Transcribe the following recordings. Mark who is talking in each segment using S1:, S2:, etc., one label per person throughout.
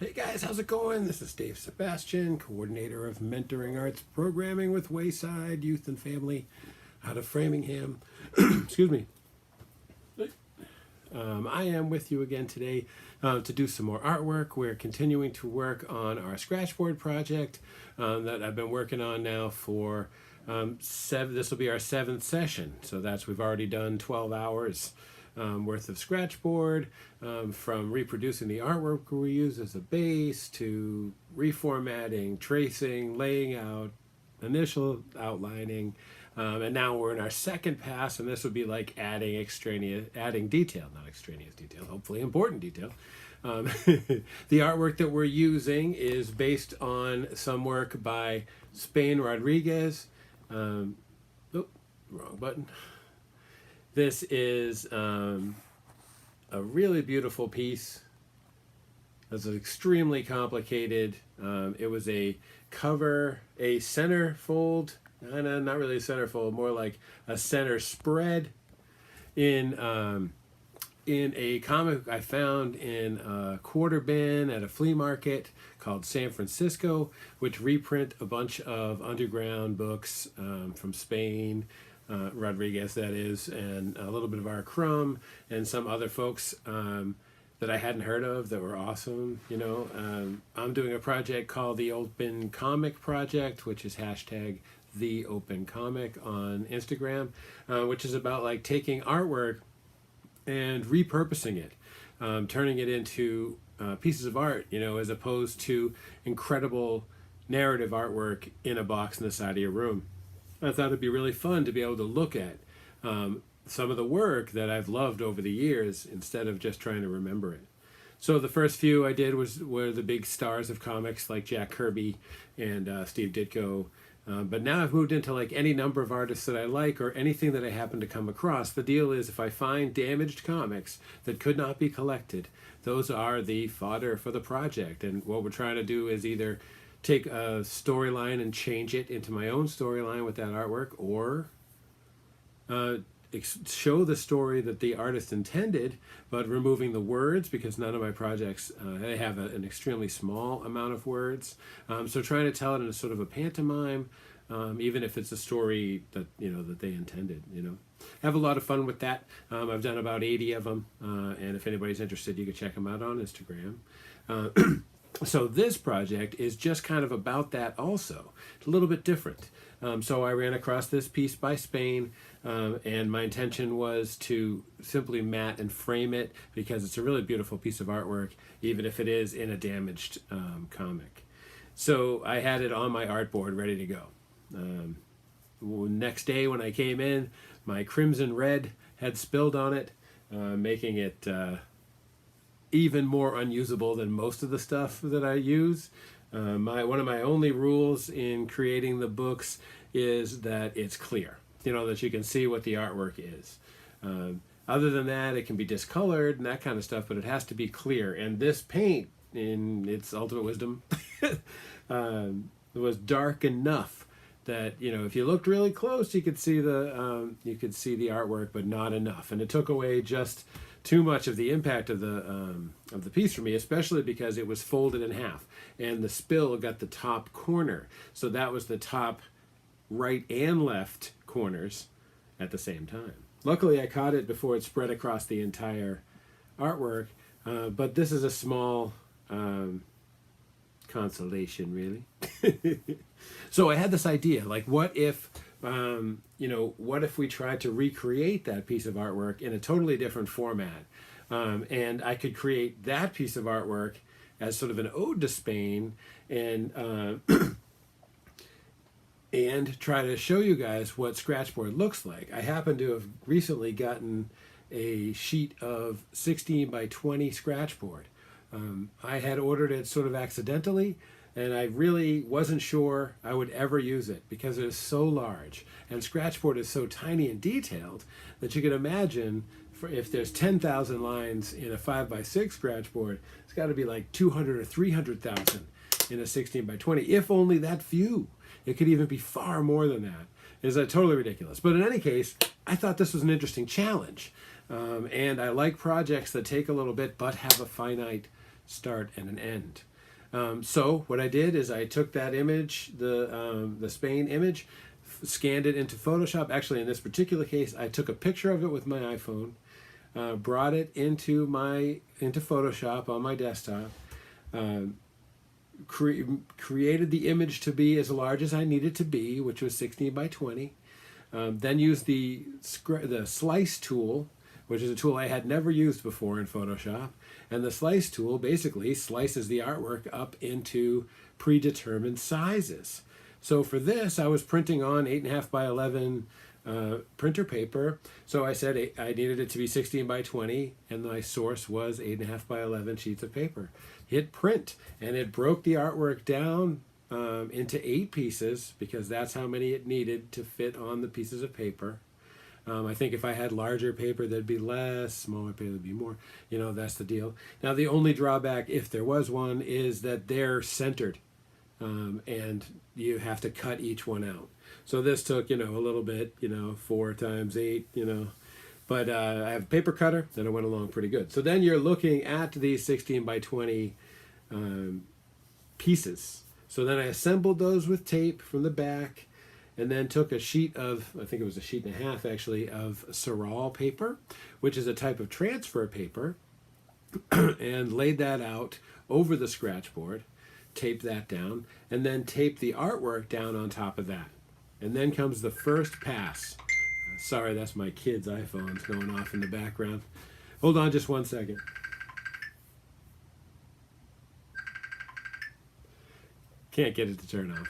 S1: Hey guys, how's it going? This is Dave Sebastian, coordinator of Mentoring Arts Programming with Wayside Youth and Family out of Framingham. Excuse me. I am with you again today to do some more artwork. We're continuing to work on our scratchboard project that I've been working on now for this will be our 7th session. So we've already done 12 hours worth of scratchboard, from reproducing the artwork we use as a base to reformatting, tracing, laying out, initial outlining, and now we're in our second pass, and this would be like adding detail, not extraneous detail, hopefully important detail. The artwork that we're using is based on some work by Spain Rodriguez. Wrong button. This is a really beautiful piece. It's extremely complicated. It was a centerfold, not really a centerfold, more like a center spread in a comic I found in a quarter bin at a flea market called San Francisco, which reprint a bunch of underground books from Spain. Rodriguez, that is, and a little bit of R. Crumb and some other folks that I hadn't heard of that were awesome. I'm doing a project called the Open Comic Project, which is hashtag the Open Comic on Instagram, which is about like taking artwork and repurposing it, turning it into pieces of art, as opposed to incredible narrative artwork in a box in the side of your room. I thought it'd be really fun to be able to look at some of the work that I've loved over the years instead of just trying to remember it. So the first few I did were the big stars of comics like Jack Kirby and Steve Ditko. But now I've moved into like any number of artists that I like or anything that I happen to come across. The deal is if I find damaged comics that could not be collected, those are the fodder for the project. And what we're trying to do is either take a storyline and change it into my own storyline with that artwork, or show the story that the artist intended, but removing the words, because none of my projects they have an extremely small amount of words. So trying to tell it in a sort of a pantomime, even if it's a story that that they intended. Have a lot of fun with that. I've done about 80 of them, and if anybody's interested, you can check them out on Instagram. So this project is just kind of about that also. It's a little bit different. So I ran across this piece by Spain, and my intention was to simply mat and frame it because it's a really beautiful piece of artwork, even if it is in a damaged comic. So I had it on my artboard ready to go. Next day when I came in, my crimson red had spilled on it, making it even more unusable than most of the stuff that I use. One of my only rules in creating the books is that it's clear, that you can see what the artwork is. Other than that, it can be discolored and that kind of stuff, but it has to be clear. And this paint, in its ultimate wisdom, was dark enough that if you looked really close, you could see the artwork, but not enough. And it took away just too much of the impact of the piece for me, especially because it was folded in half and the spill got the top corner. So that was the top right and left corners at the same time. Luckily, I caught it before it spread across the entire artwork, but this is a small consolation, really. So I had this idea, like what if we tried to recreate that piece of artwork in a totally different format? And I could create that piece of artwork as sort of an ode to Spain and and try to show you guys what scratchboard looks like. I happen to have recently gotten a sheet of 16 by 20 scratchboard. I had ordered it sort of accidentally, and I really wasn't sure I would ever use it because it is so large and scratchboard is so tiny and detailed that you can imagine if there's 10,000 lines in a 5x6 scratchboard, it's got to be like 200 or 300,000 in a 16 by 20, if only that few. It could even be far more than that. It's totally ridiculous. But in any case, I thought this was an interesting challenge. And I like projects that take a little bit but have a finite start and an end. So what I did is I took that image, the Spain image, scanned it into Photoshop. Actually, in this particular case, I took a picture of it with my iPhone, brought it into Photoshop on my desktop, created the image to be as large as I needed to be, which was 16 by 20. Then used the slice tool, which is a tool I had never used before in Photoshop. And the slice tool basically slices the artwork up into predetermined sizes. So for this, I was printing on 8.5 by 11 printer paper. So I said I needed it to be 16 by 20, and my source was 8.5 by 11 sheets of paper. Hit print, and it broke the artwork down into 8 pieces, because that's how many it needed to fit on the pieces of paper. I think if I had larger paper, there'd be less, smaller paper, there'd be more. You know, that's the deal. Now, the only drawback, if there was one, is that they're centered, and you have to cut each one out. So this took, a little bit, 4 times 8, But I have a paper cutter, and it went along pretty good. So then you're looking at these 16 by 20 pieces. So then I assembled those with tape from the back, and then took a sheet of, I think it was a sheet and a half actually, of Surral paper, which is a type of transfer paper, and laid that out over the scratchboard, taped that down, and then taped the artwork down on top of that. And then comes the first pass. Sorry, that's my kid's iPhones going off in the background. Hold on just one second. Can't get it to turn off.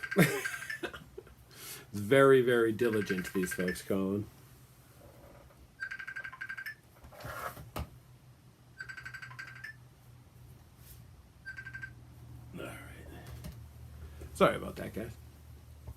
S1: It's very, very diligent, these folks, Colin. All right. Sorry about that, guys.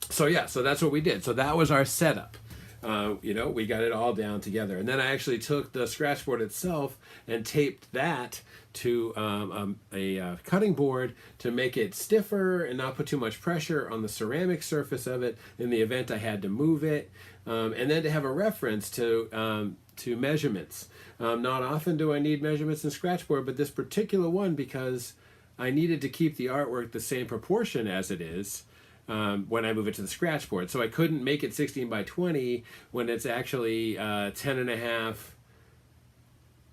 S1: So yeah, so that's what we did. So that was our setup. We got it all down together. And then I actually took the scratchboard itself and taped that to a cutting board to make it stiffer and not put too much pressure on the ceramic surface of it in the event I had to move it. And then to have a reference to measurements. Not often do I need measurements in scratchboard, but this particular one, because I needed to keep the artwork the same proportion as it is, when I move it to the scratchboard. So I couldn't make it 16 by 20 when it's actually 10 and a half,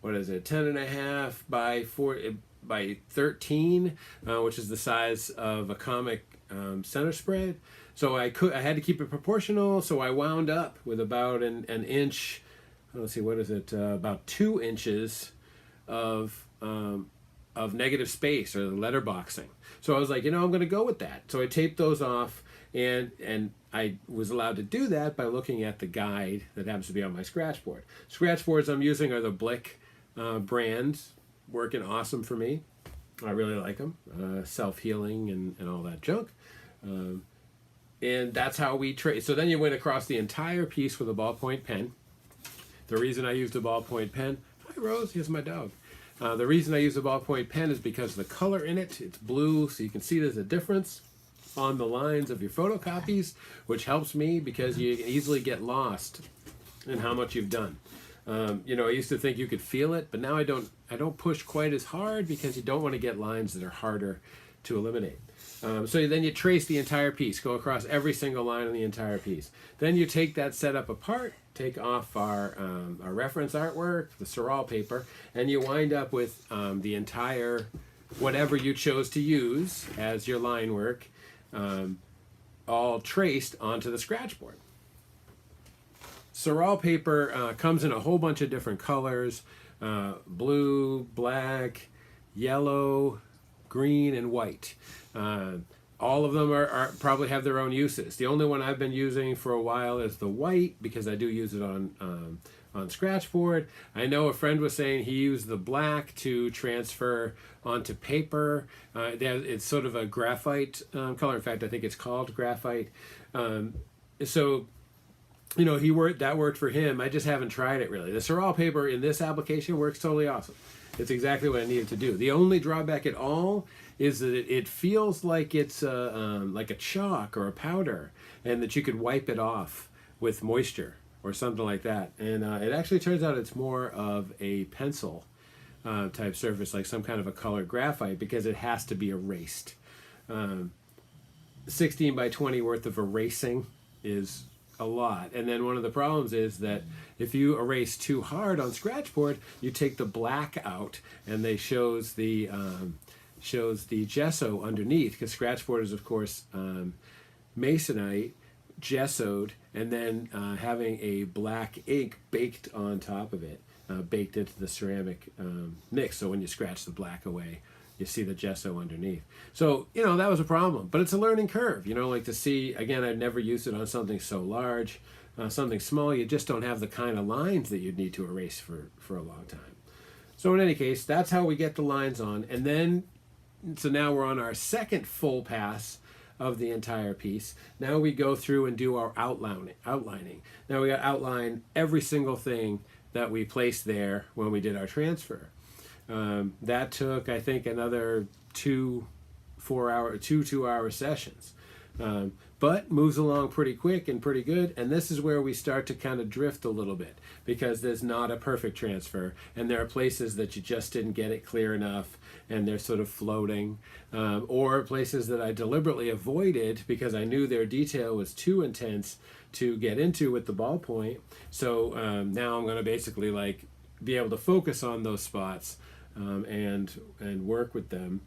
S1: 10 and a half by 13, which is the size of a comic center spread. So I had to keep it proportional, so I wound up with about an inch, let's see, about 2 inches of negative space, or letterboxing. So I was like, I'm going to go with that. So I taped those off, and I was allowed to do that by looking at the guide that happens to be on my scratchboard. Scratchboards I'm using are the Blick brand, working awesome for me. I really like them, self-healing and all that junk. And that's how we trace. So then you went across the entire piece with a ballpoint pen. The reason I used a ballpoint pen, hi Rose, here's my dog. The reason I use a ballpoint pen is because the color in it, it's blue, so you can see there's a difference on the lines of your photocopies, which helps me because you can easily get lost in how much you've done. I used to think you could feel it, but now I don't push quite as hard, because you don't want to get lines that are harder to eliminate. So then you trace the entire piece, go across every single line on the entire piece. Then you take that setup apart, take off our reference artwork, the Surral paper, and you wind up with the entire, whatever you chose to use as your line work, all traced onto the scratchboard. Surral paper comes in a whole bunch of different colors, blue, black, yellow, green, and white. All of them are probably have their own uses. The only one I've been using for a while is the white, because I do use it on scratchboard. I know a friend was saying he used the black to transfer onto paper. It's sort of a graphite color. In fact, I think it's called graphite. So that worked for him. I just haven't tried it really. The Surral paper in this application works totally awesome. It's exactly what I needed to do. The only drawback at all is that it feels like it's like a chalk or a powder, and that you could wipe it off with moisture or something like that. And it actually turns out it's more of a pencil type surface, like some kind of a colored graphite, because it has to be erased. 16 by 20 worth of erasing is a lot. And then one of the problems is that if you erase too hard on scratchboard, you take the black out, and they shows the gesso underneath, because scratchboard is of course masonite gessoed, and then having a black ink baked on top of it, baked into the ceramic mix. So when you scratch the black away, you see the gesso underneath. So, that was a problem, but it's a learning curve, like to see, again, I've never used it on something so large. Something small, you just don't have the kind of lines that you'd need to erase for a long time. So in any case, that's how we get the lines on. And then, so now we're on our second full pass of the entire piece. Now we go through and do our outlining. Now we got to outline every single thing that we placed there when we did our transfer. That took, I think, another 2 2-hour sessions. But moves along pretty quick and pretty good. And this is where we start to kind of drift a little bit, because there's not a perfect transfer, and there are places that you just didn't get it clear enough, and they're sort of floating, or places that I deliberately avoided because I knew their detail was too intense to get into with the ballpoint. So now I'm going to basically be able to focus on those spots and work with them.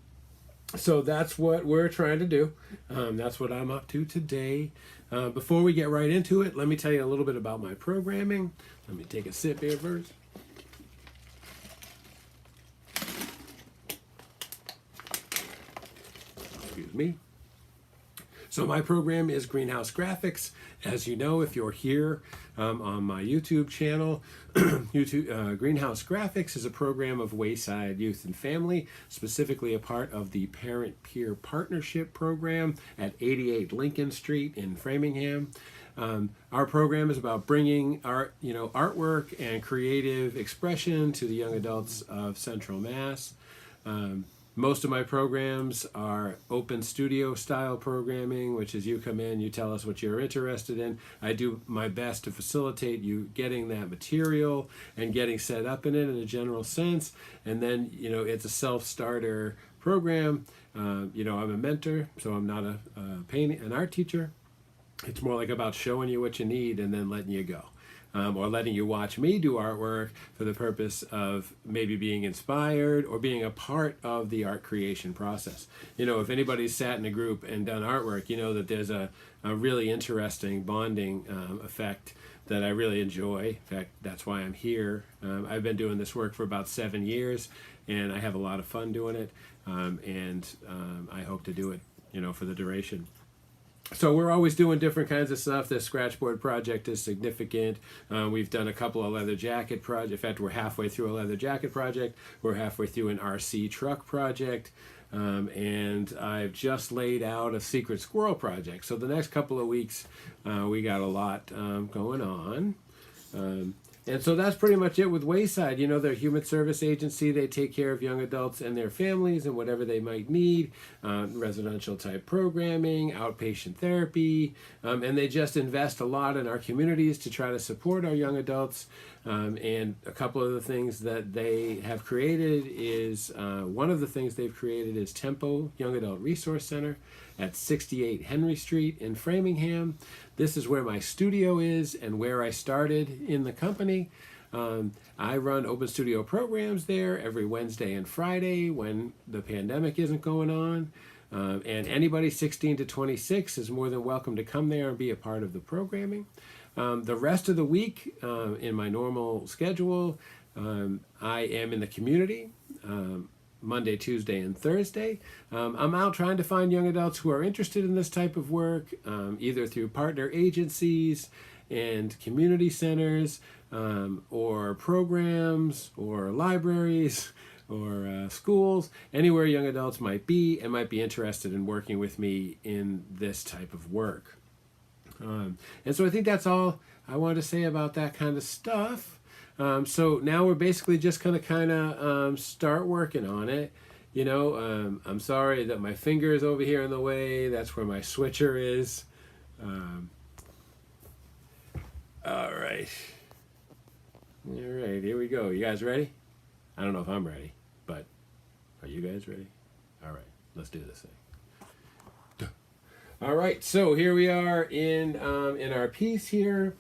S1: So that's what we're trying to do. That's what I'm up to today. Before we get right into it, let me tell you a little bit about my programming. Let me take a sip here first. Excuse me. So my program is Greenhouse Graphics. As you know, if you're here on my YouTube channel, Greenhouse Graphics is a program of Wayside Youth and Family, specifically a part of the Parent-Peer Partnership Program at 88 Lincoln Street in Framingham. Our program is about bringing artwork and creative expression to the young adults of Central Mass. Most of my programs are open studio style programming, which is you come in, you tell us what you're interested in. I do my best to facilitate you getting that material and getting set up in it in a general sense. And then, it's a self-starter program. I'm a mentor, so I'm not an art teacher. It's more about showing you what you need and then letting you go. Or letting you watch me do artwork for the purpose of maybe being inspired or being a part of the art creation process. If anybody's sat in a group and done artwork, that there's a really interesting bonding effect that I really enjoy. In fact, that's why I'm here. I've been doing this work for about 7 years, and I have a lot of fun doing it, and I hope to do it, for the duration. So we're always doing different kinds of stuff. This scratchboard project is significant. We've done a couple of leather jacket projects. In fact, we're halfway through a leather jacket project. We're halfway through an RC truck project. And I've just laid out a secret squirrel project. So the next couple of weeks, we got a lot going on. And so that's pretty much it with Wayside. They're a human service agency. They take care of young adults and their families and whatever they might need, residential type programming, outpatient therapy, and they just invest a lot in our communities to try to support our young adults. And a couple of the things that they have created is, one of the things they've created is Tempo Young Adult Resource Center at 68 Henry Street in Framingham. This is where my studio is and where I started in the company. I run open studio programs there every Wednesday and Friday when the pandemic isn't going on. And anybody 16 to 26 is more than welcome to come there and be a part of the programming. The rest of the week, in my normal schedule, I am in the community. Monday, Tuesday, and Thursday. I'm out trying to find young adults who are interested in this type of work, either through partner agencies and community centers, or programs, or libraries, or schools, anywhere young adults might be and might be interested in working with me in this type of work. And so I think that's all I wanted to say about that kind of stuff. So now we're basically just going to kind of start working on it. I'm sorry that my finger is over here in the way. That's where my switcher is. All right. All right, here we go. You guys ready? I don't know if I'm ready, but are you guys ready? All right, let's do this thing. All right, so here we are in our piece here,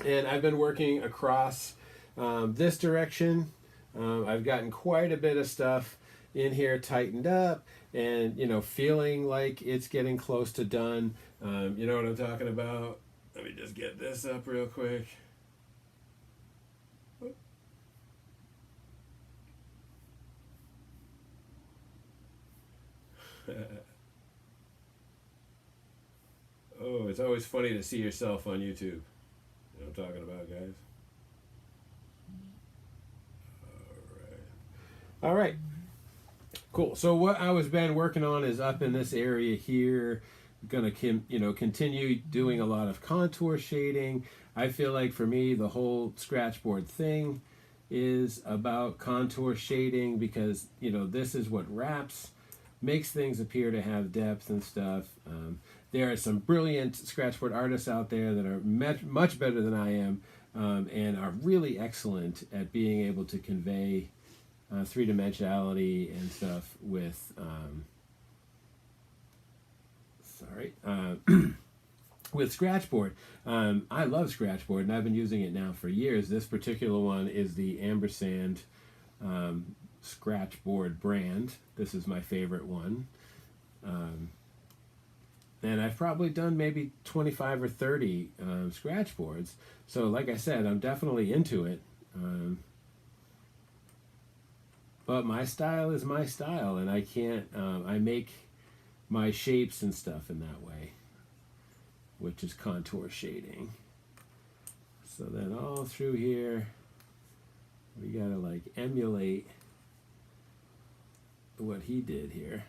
S1: and I've been working across this direction. I've gotten quite a bit of stuff in here tightened up, and feeling like it's getting close to done. You know what I'm talking about? Let me just get this up real quick. Oh, it's always funny to see yourself on YouTube. You know what I'm talking about, guys? All right. Cool. So what I was been working on is up in this area here. Gonna continue doing a lot of contour shading. I feel like for me the whole scratchboard thing is about contour shading, because this is what makes things appear to have depth and stuff. There are some brilliant scratchboard artists out there that are much better than I am, and are really excellent at being able to convey three-dimensionality and stuff with with scratchboard. I love scratchboard, and I've been using it now for years. This particular one is the Ampersand scratchboard brand. This is my favorite one. And I've probably done maybe 25 or 30 scratchboards. So like I said, I'm definitely into it. But my style is my style, and I can't, I make my shapes and stuff in that way, which is contour shading. So then all through here, we gotta like emulate what he did here.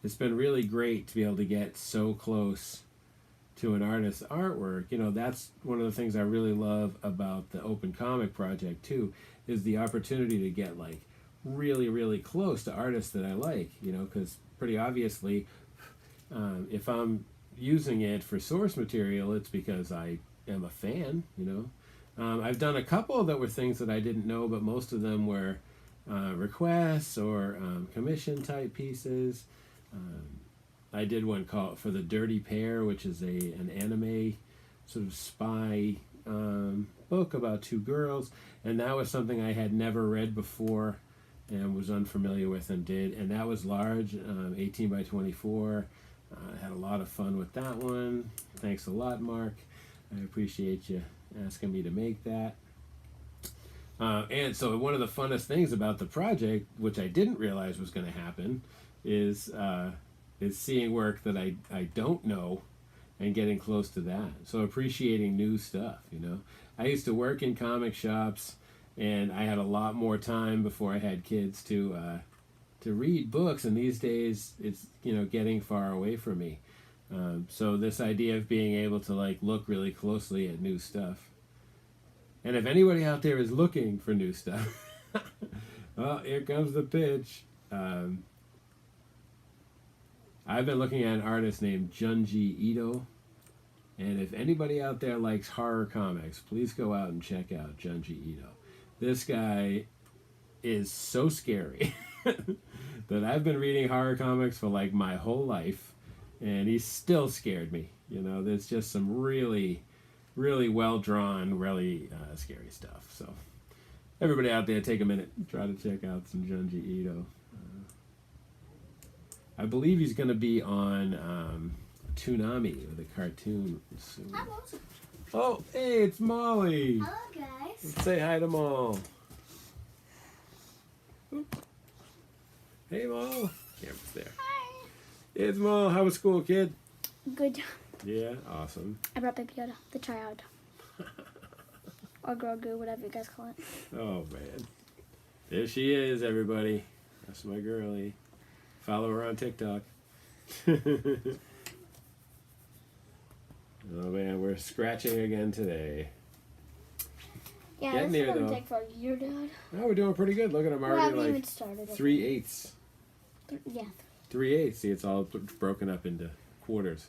S1: It's been really great to be able to get so close to an artist's artwork. That's one of the things I really love about the Open Comic Project too, is the opportunity to get like really, really close to artists that I like, because pretty obviously if I'm using it for source material, it's because I am a fan, I've done a couple that were things that I didn't know, but most of them were requests or commission type pieces. I did one called for the Dirty Pair, which is an anime sort of spy book about two girls, and that was something I had never read before and was unfamiliar with, and that was large, 18 by 24. I had a lot of fun with that one. Thanks a lot, Mark. I appreciate you asking me to make that. And so one of the funnest things about the project, which I didn't realize was going to happen, is seeing work that I don't know and getting close to that. So appreciating new stuff, I used to work in comic shops, and I had a lot more time before I had kids to read books, and these days it's getting far away from me. So this idea of being able to like look really closely at new stuff. And if anybody out there is looking for new stuff, well, here comes the pitch. I've been looking at an artist named Junji Ito, and if anybody out there likes horror comics, please go out and check out Junji Ito. This guy is so scary that I've been reading horror comics for like my whole life, and he still scared me. There's just some really, really well drawn, really scary stuff. So everybody out there, take a minute, try to check out some Junji Ito. I believe he's going to be on Toonami with a cartoon soon. Oh, hey, it's Molly.
S2: Hello, guys.
S1: Let's say hi to Maul. Hey, Maul. Camera's there.
S2: Hi.
S1: It's Maul. How was school, kid?
S2: Good.
S1: Yeah, awesome.
S2: I brought Baby Yoda, the child. Or Grogu, whatever you guys call it.
S1: Oh, man. There she is, everybody. That's my girlie. Follow her on TikTok. Oh man, we're scratching again today.
S2: Yeah,
S1: Getting
S2: this
S1: there,
S2: is gonna
S1: though.
S2: take for a year, Dad.
S1: Oh, we're doing pretty good. Look at them
S2: We
S1: already
S2: haven't even
S1: like
S2: started.
S1: 3/8.
S2: Yeah.
S1: 3/8. See, it's all broken up into quarters.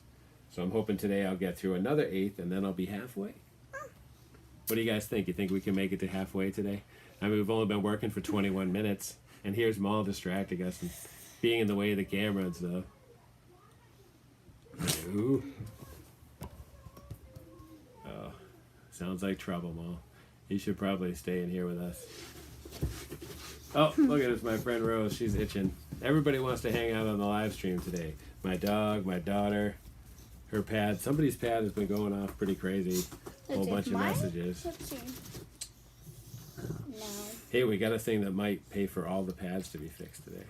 S1: So I'm hoping today I'll get through another eighth, and then I'll be halfway. What do you guys think? You think we can make it to halfway today? I mean, we've only been working for 21 minutes. And here's Maul distracting us and being in the way of the camera and stuff. Ooh. Oh, sounds like trouble, Maul. You should probably stay in here with us. Oh, look at this, my friend Rose. She's itching. Everybody wants to hang out on the live stream today. My dog, my daughter, her pad. Somebody's pad has been going off pretty crazy. A whole bunch of messages.
S2: Let's see. No.
S1: Hey, we got a thing that might pay for all the pads to be fixed today.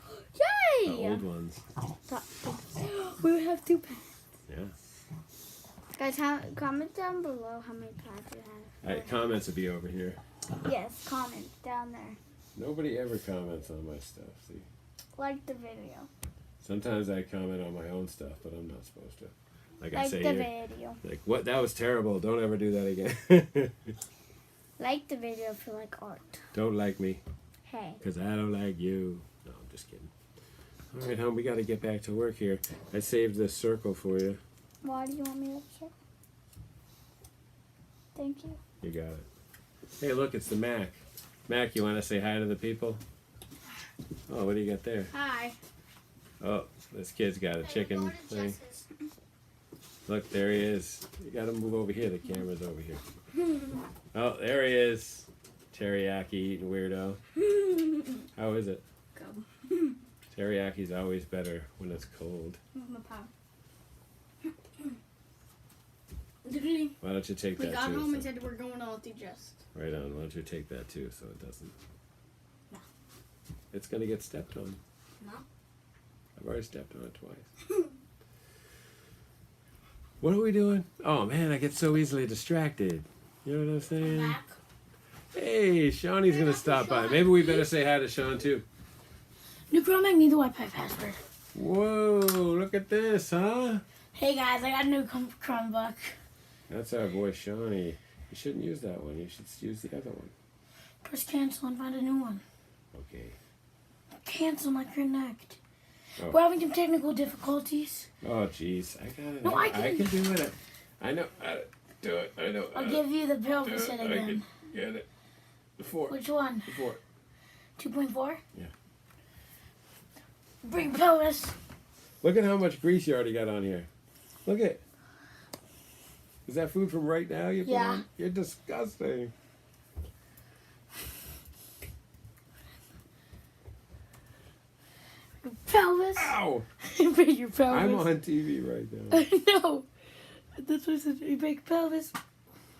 S2: Yay!
S1: The old ones.
S2: We would have 2 pads.
S1: Yeah.
S2: Guys, comment down below how many pads you have.
S1: Comments will be over here.
S2: Yes, comment down there.
S1: Nobody ever comments on my stuff, see?
S2: Like the video.
S1: Sometimes I comment on my own stuff, but I'm not supposed to. Like I
S2: Like
S1: say
S2: the
S1: here.
S2: video.
S1: Like, what? That was terrible. Don't ever do that again.
S2: Like the video if you like art.
S1: Don't like me,
S2: Hey.
S1: because I don't like you. No, I'm just kidding. All right, hon, we got to get back to work here. I saved this circle for you.
S2: Why do you want me to check? Thank you.
S1: You got it. Hey, look, it's the Mac. Mac, you want to say hi to the people? Oh, what do you got there?
S2: Hi.
S1: Oh, this kid's got a chicken thing. Look, there he is. You got to move over here. The camera's over here. Oh, there he is. Teriyaki eating weirdo. How is it?
S2: Go.
S1: Teriyaki's always better when it's cold.
S2: My power.
S1: Why don't you take
S3: We
S1: that
S3: got
S1: too?
S3: home and
S1: so-
S3: said we're going all through just.
S1: Right on. Why don't you take that too so it doesn't...
S3: No.
S1: It's going to get stepped on.
S3: No.
S1: I've already stepped on it twice. What are we doing? Oh man, I get so easily distracted. You know what I'm saying?
S3: Back.
S1: Hey, Shawnee's going to stop by. Maybe we better say hi to Sean too.
S3: New Chromebook needs a Wi-Fi password.
S1: Whoa, look at this, huh?
S3: Hey guys, I got a new Chromebook.
S1: That's our boy Shawnee. You shouldn't use that one. You should use the other one.
S3: Press cancel and find a new one.
S1: Okay.
S3: Cancel my connect.
S1: Oh.
S3: We're having some technical difficulties.
S1: Oh, jeez. I got it.
S3: No, I
S1: I can do it. I know how to do it. I know.
S3: I'll give you the pelvis
S1: do it.
S3: hit
S1: I
S3: again.
S1: can get it. The 4.
S3: Which one?
S1: The 4.
S3: 2.4?
S1: Yeah.
S3: Bring pelvis.
S1: Look at how much grease you already got on here. Look at. Is that food from right now you put
S3: Yeah.
S1: on? You're disgusting.
S3: Pelvis.
S1: Ow!
S3: Bring your pelvis.
S1: I'm on TV right now.
S3: I know. That's what it says. Big pelvis.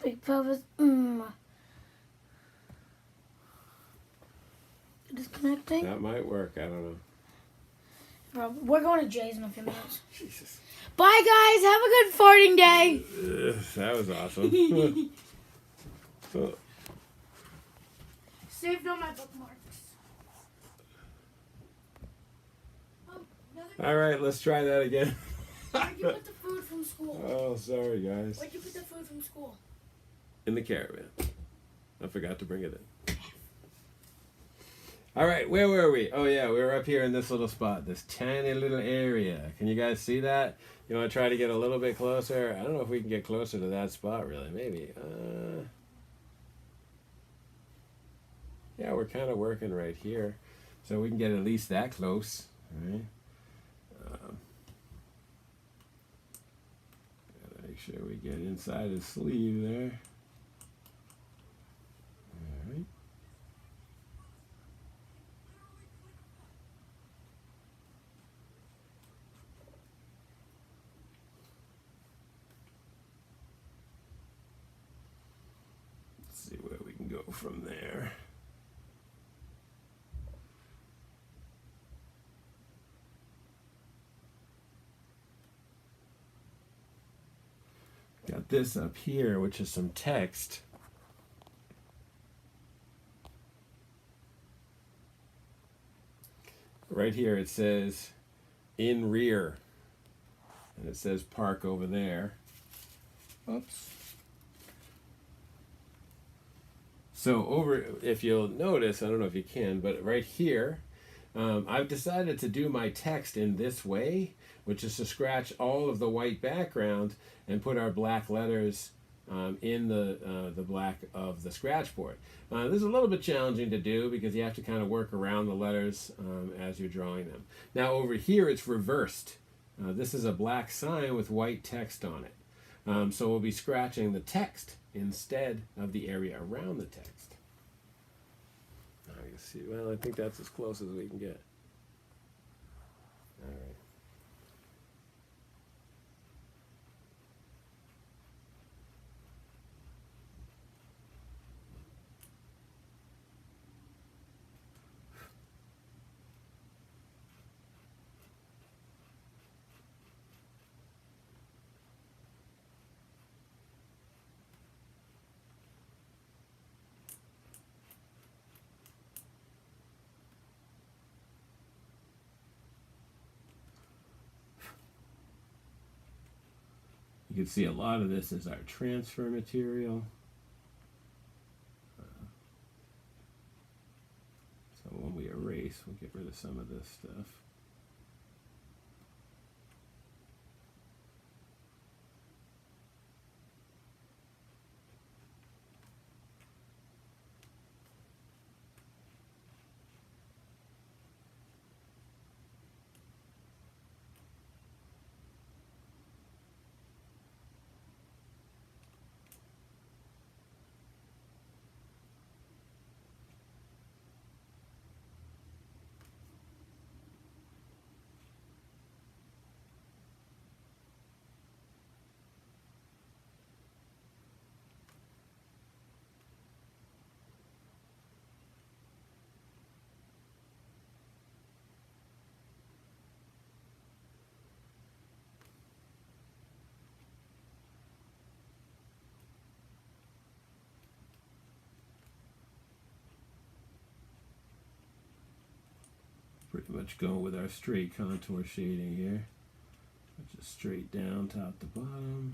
S3: Big pelvis. Disconnecting.
S1: That might work. I don't know.
S3: We're going to Jay's in a few minutes.
S1: Jesus.
S3: Bye, guys. Have a good farting day.
S1: That was awesome. Oh,
S3: Saved all my bookmarks.
S1: all right, let's try that again.
S3: Where'd you put the food from school?
S1: Oh, sorry, guys.
S3: Where'd you put the food from school?
S1: In the caravan. I forgot to bring it in. All right, where were we? Oh, yeah, we were up here in this little spot, this tiny little area. Can you guys see that? You want to try to get a little bit closer? I don't know if we can get closer to that spot, really. Maybe. Yeah, we're kind of working right here. So we can get at least that close. All right. Gotta make sure we get inside his sleeve there. All right. Let's see where we can go from there. Got this up here, which is some text. Right here it says in rear. And it says park over there. Oops. So over, if you'll notice, I don't know if you can, but right here, I've decided to do my text in this way, which is to scratch all of the white background and put our black letters in the black of the scratch board. This is a little bit challenging to do because you have to kind of work around the letters as you're drawing them. Now over here it's reversed. This is a black sign with white text on it. So we'll be scratching the text instead of the area around the text. Now you see, well, I think that's as close as we can get. All right. You can see a lot of this is our transfer material. So when we erase, we'll get rid of some of this stuff. Pretty much going with our straight contour shading here. Just straight down, top to bottom.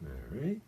S1: All right.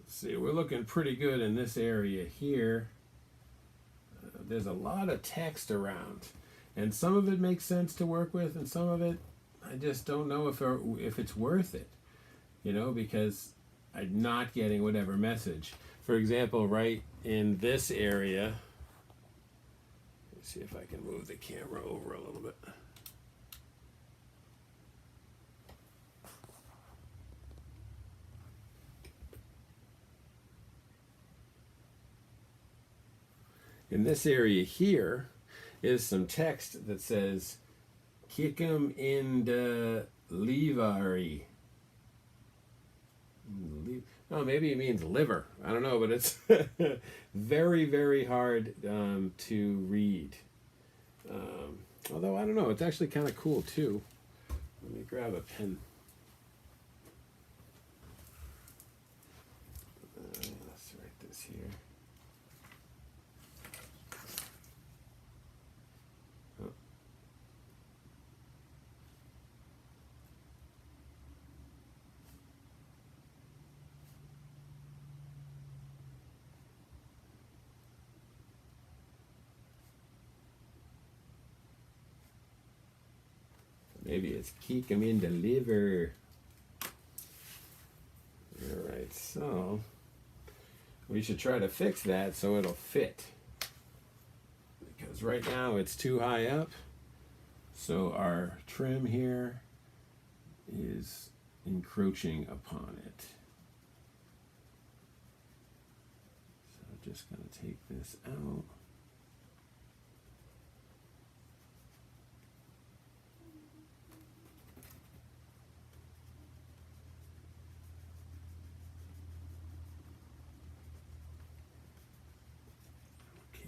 S1: See, we're looking pretty good in this area here. There's a lot of text around, and some of it makes sense to work with, and some of it I just don't know if it's worth it, you know, because I'm not getting whatever message. For example, right in this area, let's see if I can move the camera over a little bit. In this area here is some text that says, "Kick 'em in the livery." Oh, maybe it means liver. I don't know, but it's very, very hard to read. Although, I don't know, it's actually kind of cool too. Let me grab a pen. Let's write this here. Maybe it's kick 'em in the liver. Alright, so we should try to fix that so it'll fit. Because right now it's too high up. So our trim here is encroaching upon it. So I'm just going to take this out.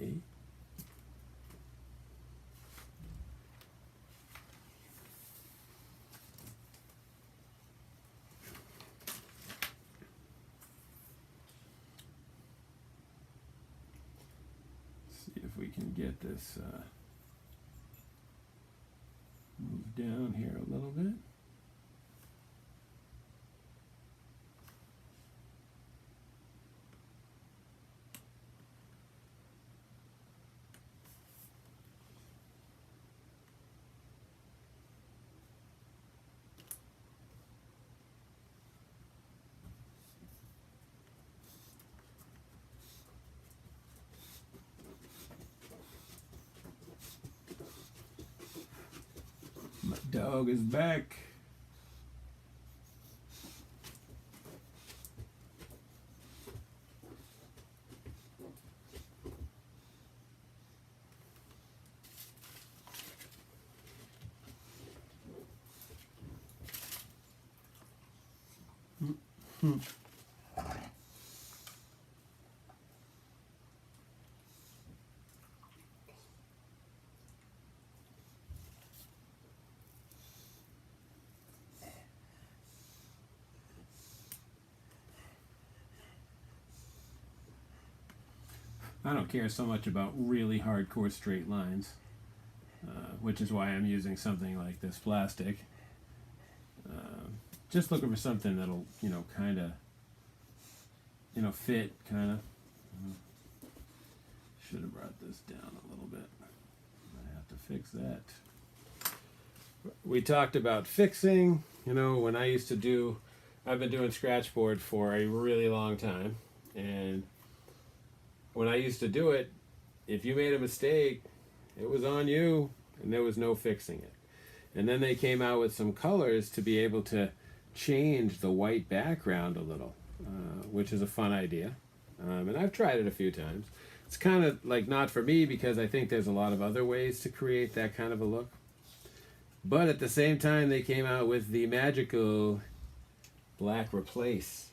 S1: Okay. See if we can get this moved down here a little bit. My dog is back. I don't care so much about really hardcore straight lines, which is why I'm using something like this plastic. Just looking for something that'll, kind of, fit, kind of. Should have brought this down a little bit. I have to fix that. We talked about fixing, when I used to I've been doing scratchboard for a really long time, and when I used to do it, if you made a mistake, it was on you, and there was no fixing it. And then they came out with some colors to be able to change the white background a little, which is a fun idea. And I've tried it a few times. It's kind of like not for me because I think there's a lot of other ways to create that kind of a look. But at the same time, they came out with the magical black replace.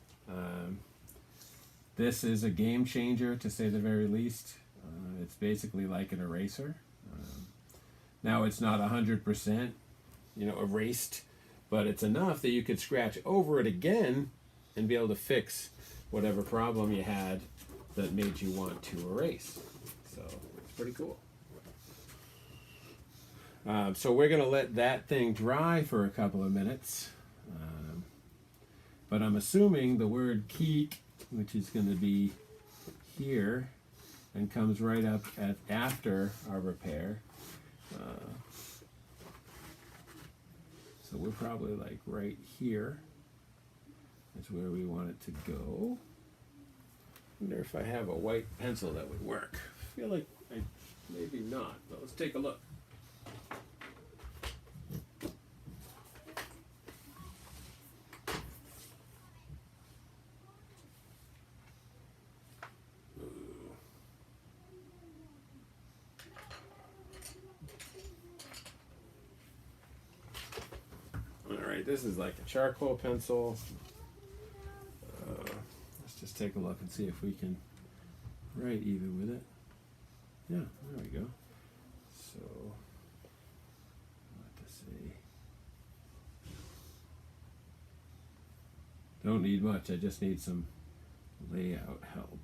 S1: This is a game changer, to say the very least. It's basically like an eraser. Now it's not 100%, erased, but it's enough that you could scratch over it again and be able to fix whatever problem you had that made you want to erase. So it's pretty cool. So we're going to let that thing dry for a couple of minutes. But I'm assuming the word keek, which is going to be here and comes right up after our repair. So we're probably like right here is where we want it to go. Wonder if I have a white pencil that would work. I feel like maybe not, but let's take a look. This is like a charcoal pencil. Let's just take a look and see if we can write even with it. Yeah, there we go. So, what to say? Don't need much. I just need some layout help.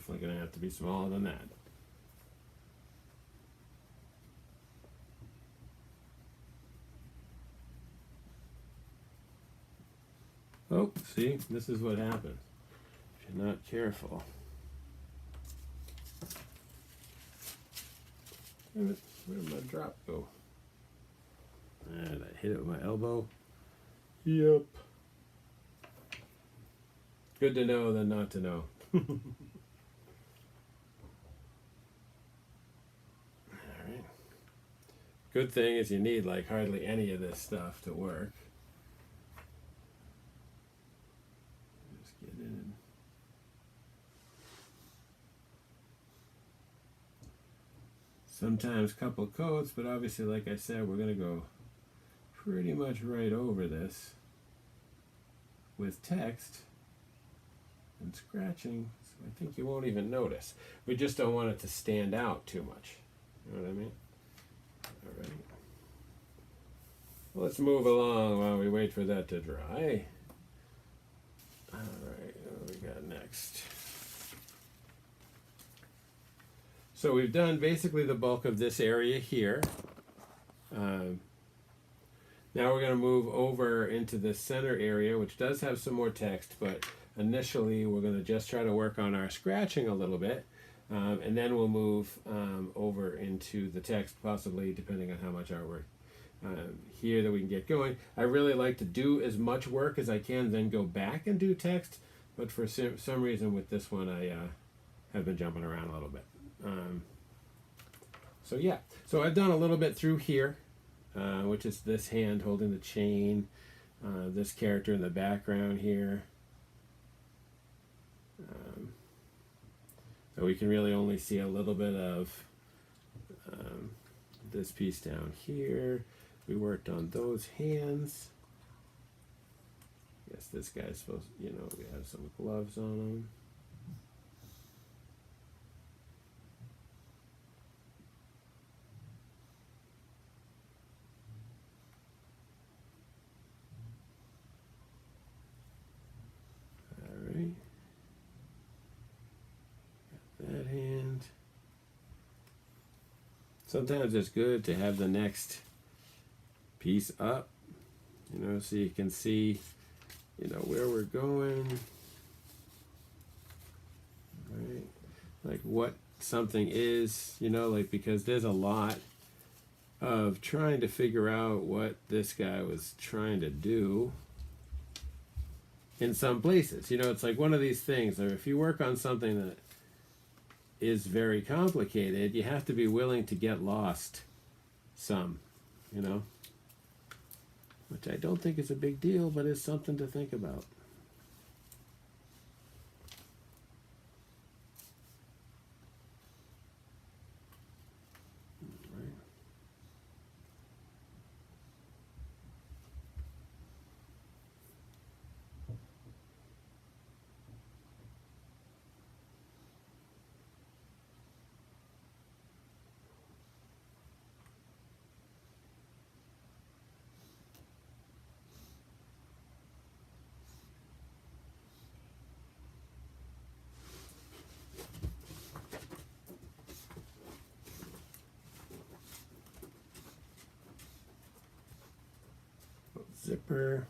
S1: definitely going to have to be smaller than that. Oh, see, this is what happens if you're not careful. Damn it, where did my drop go? And I hit it with my elbow. Yep. Good to know than not to know. Alright. Good thing is you need like hardly any of this stuff to work. Just get in. Sometimes couple coats, but obviously like I said, we're gonna go pretty much right over this with text and scratching, so I think you won't even notice. We just don't want it to stand out too much. You know what I mean? All right. Well, let's move along while we wait for that to dry. All right, what do we got next? So we've done basically the bulk of this area here. Now we're going to move over into the center area, which does have some more text, but initially we're going to just try to work on our scratching a little bit, and then we'll move over into the text, possibly depending on how much artwork here that we can get going. I really like to do as much work as I can, then go back and do text, but for some reason with this one I have been jumping around a little bit. So yeah, so I've done a little bit through here, which is this hand holding the chain, this character in the background here. So we can really only see a little bit of this piece down here. We worked on those hands. I guess this guy's supposed, you know, we have some gloves on him. That hand. Sometimes it's good to have the next piece up, you know, so you can see, you know, where we're going, right? Like what something is, you know, like, because there's a lot of trying to figure out what this guy was trying to do in some places. You know, it's like one of these things, or if you work on something that is very complicated, you have to be willing to get lost some, you know, which I don't think is a big deal, but is something to think about. Zipper.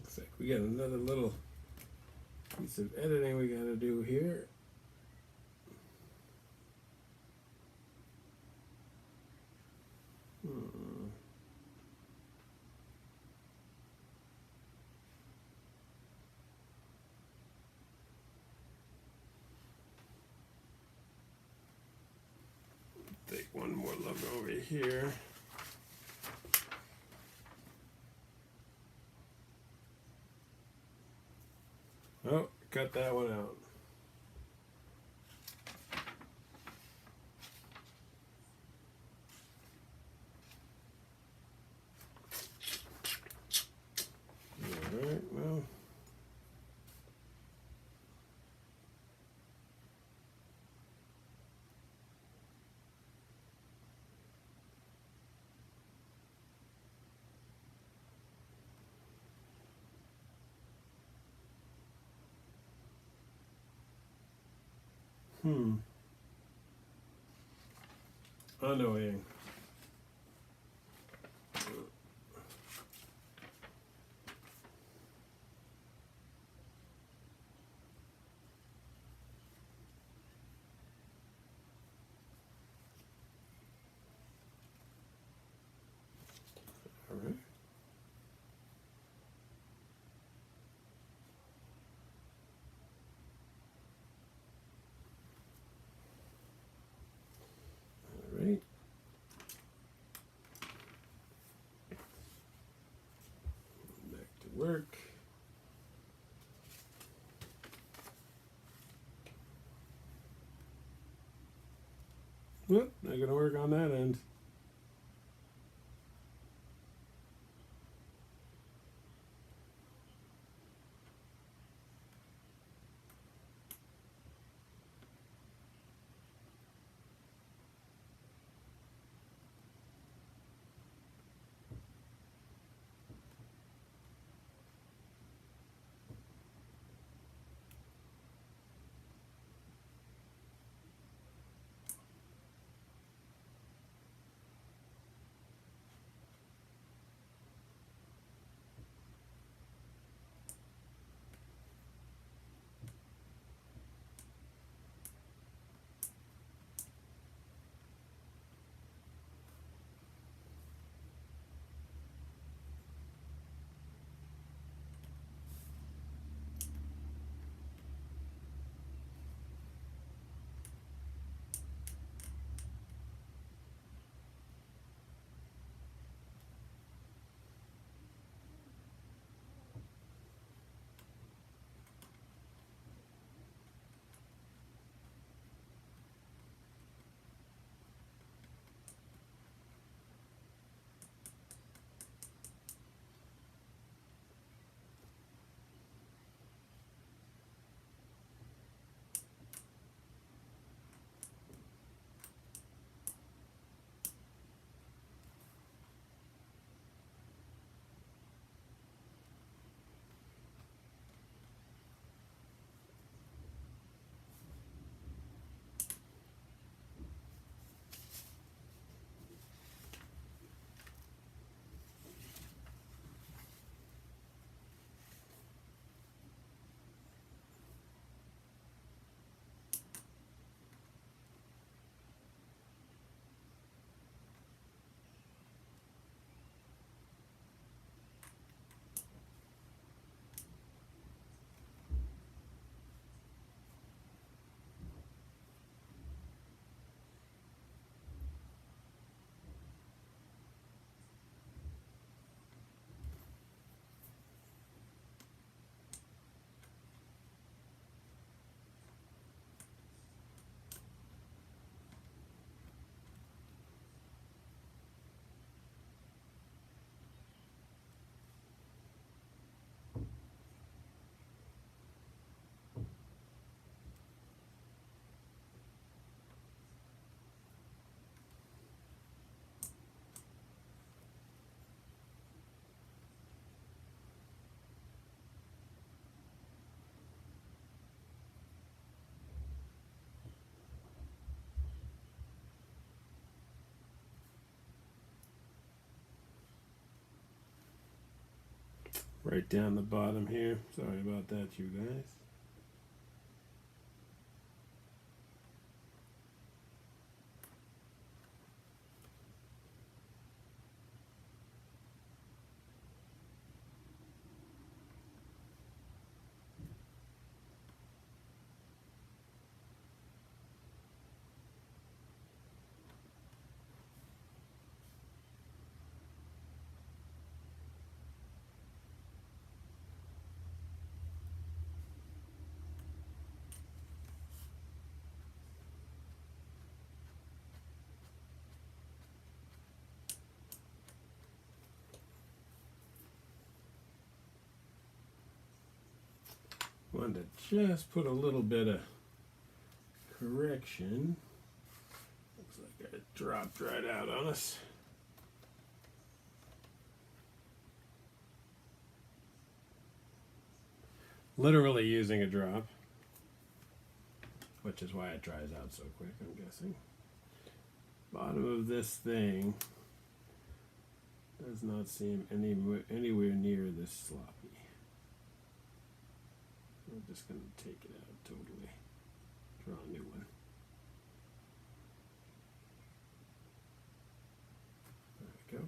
S1: Looks like we got another little piece of editing we got to do here. Take one more look over here. Oh, cut that one out. All right, well. Annoying. All right. All right. Back to work. Whoop, not gonna work on that end. right down the bottom here. Sorry about that, you guys. Wanted to just put a little bit of correction. Looks like it dropped right out on us. Literally using a drop, which is why it dries out so quick, I'm guessing. Bottom of this thing does not seem anywhere near this sloppy. I'm just going to take it out totally. Draw a new one. There we go.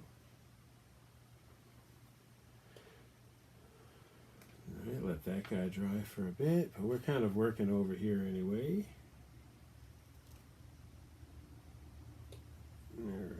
S1: Alright, let that guy dry for a bit, but we're kind of working over here anyway. Alright.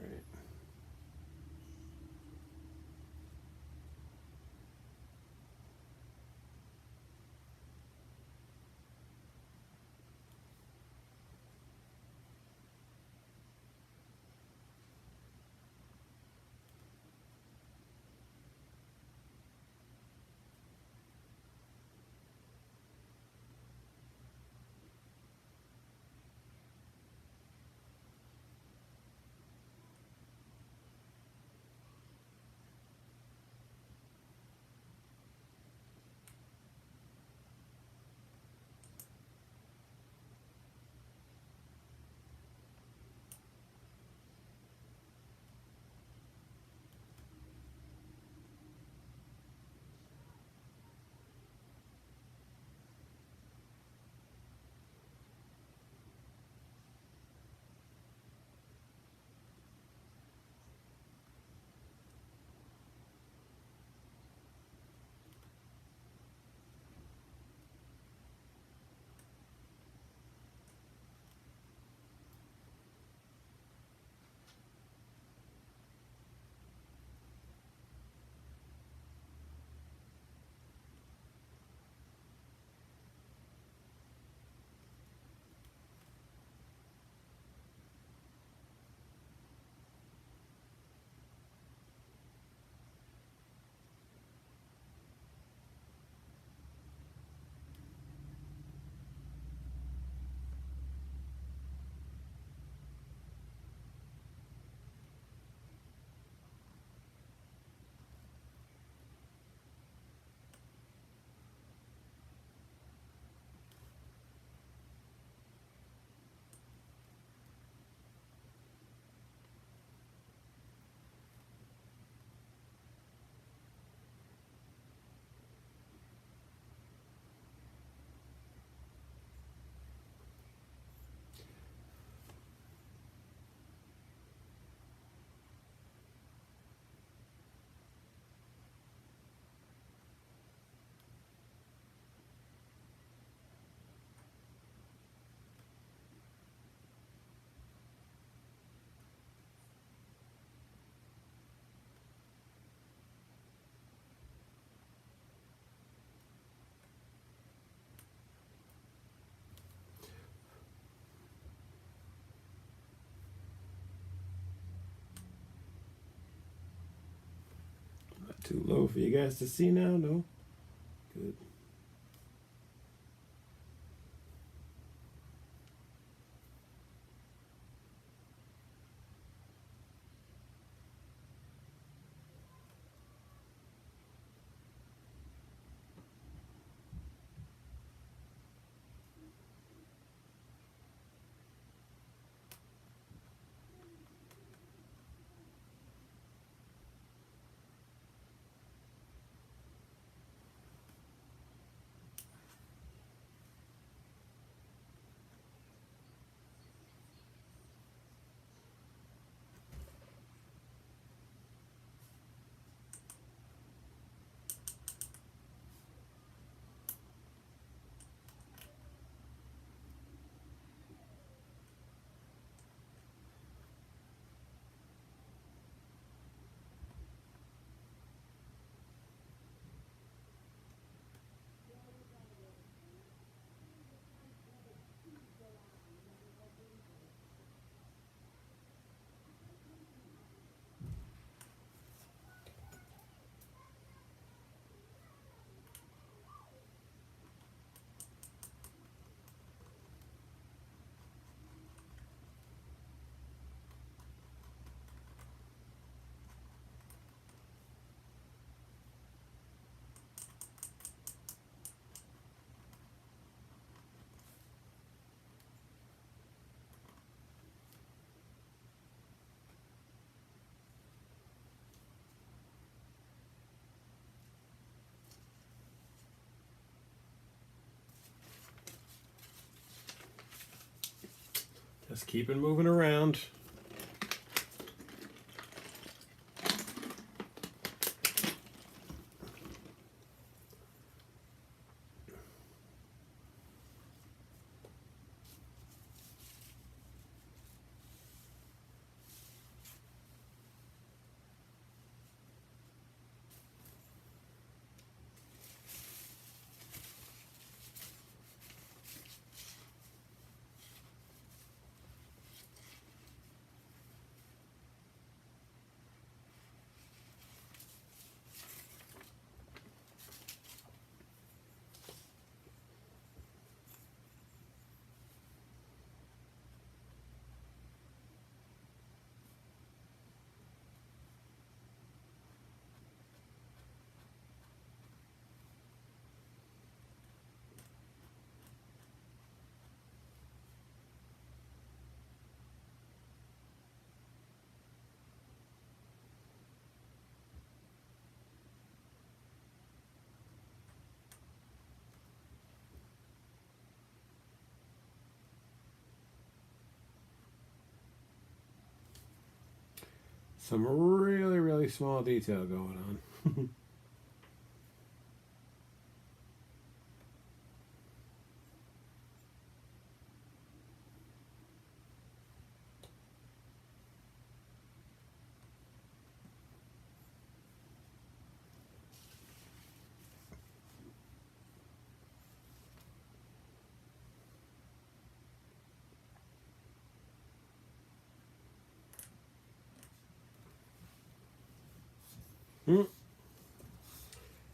S1: Too low for you guys to see now? No? Good. Just keep it moving around. Some really, really small detail going on.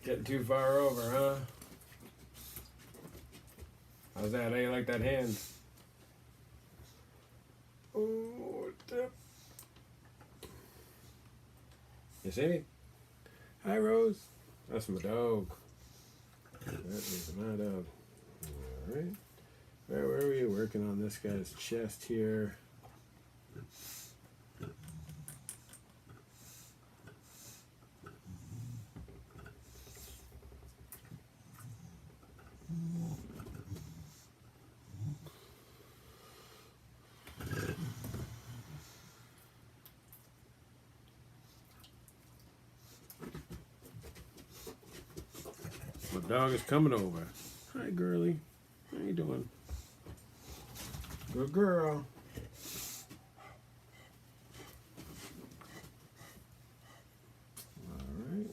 S1: Getting too far over, huh? How's that? How you like that hand? Oh, dip. You see me? Hi, Rose. That's my dog. That is my dog. All right. Where were we working on this guy's chest here? My dog is coming over. Hi, girly. How you doing? Good girl. All right.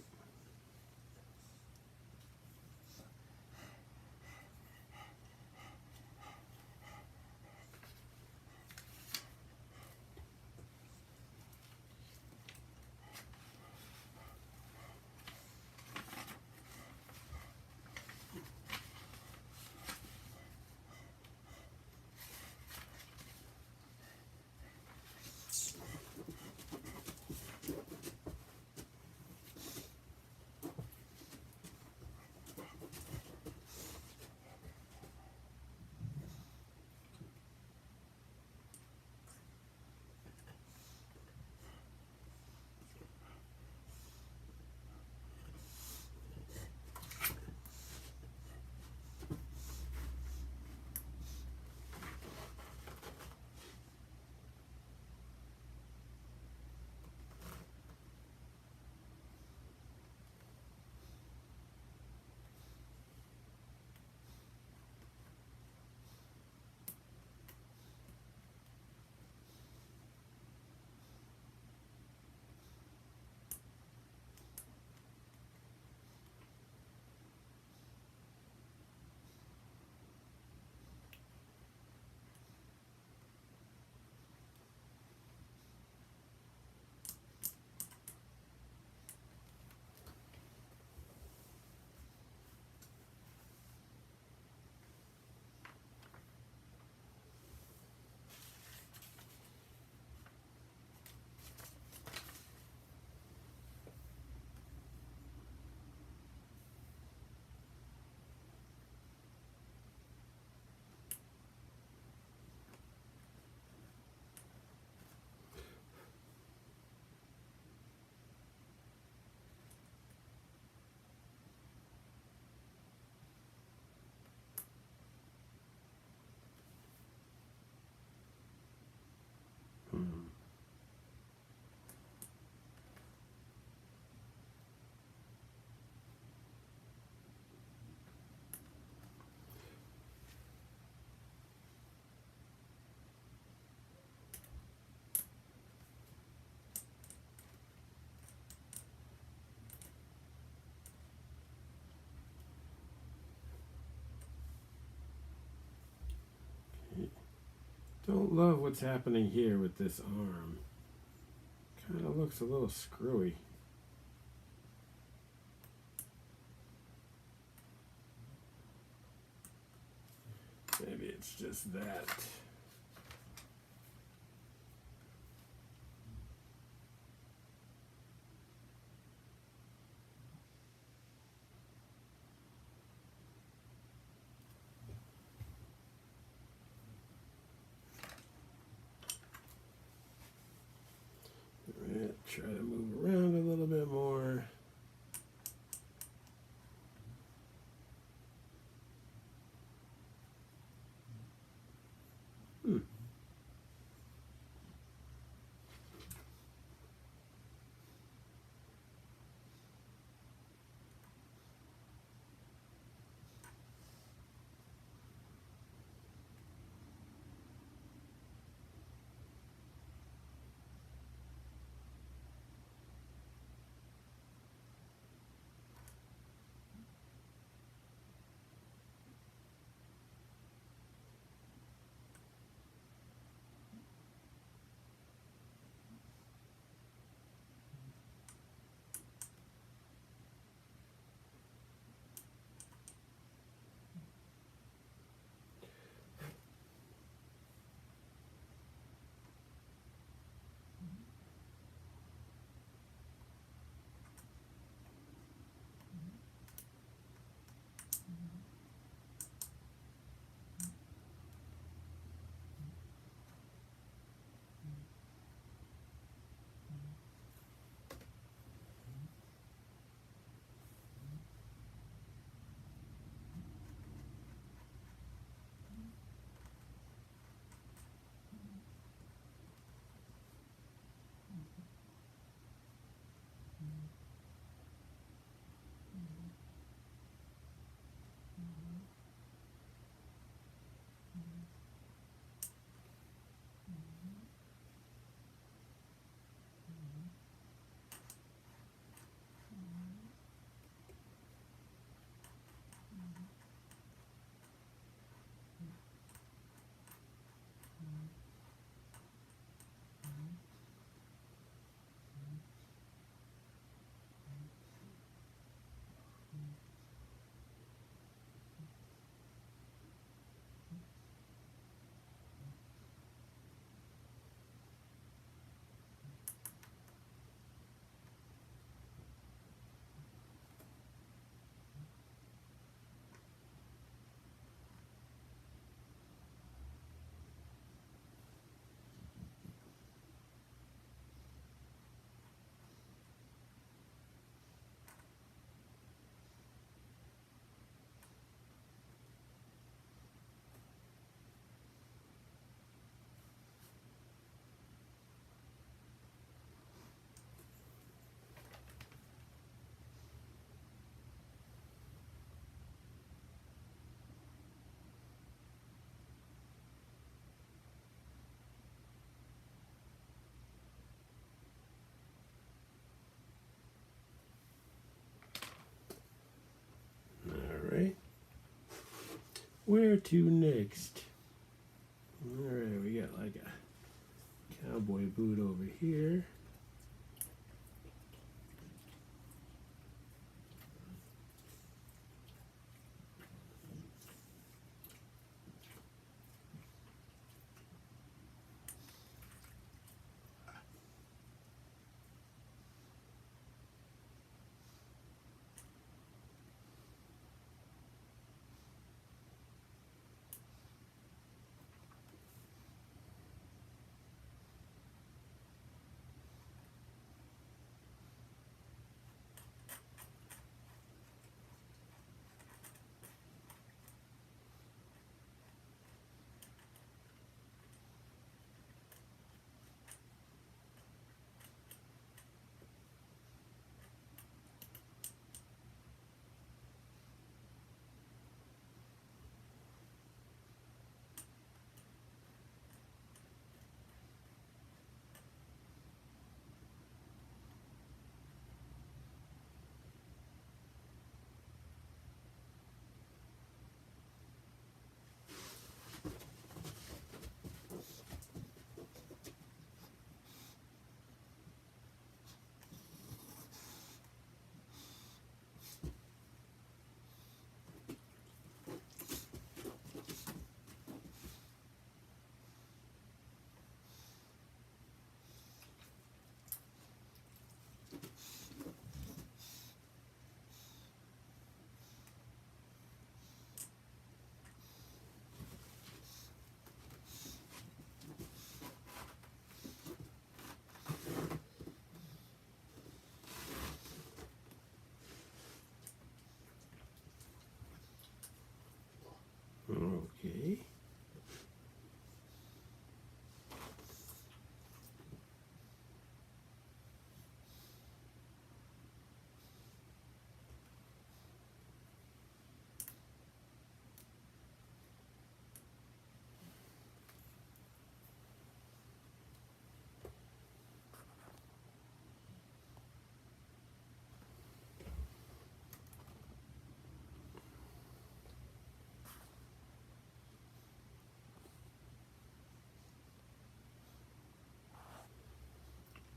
S1: Don't love what's happening here with this arm. Kind of looks a little screwy. Maybe it's just that. All right, try to move around a little bit more. Right. Where to next? Alright, we got like a cowboy boot over here.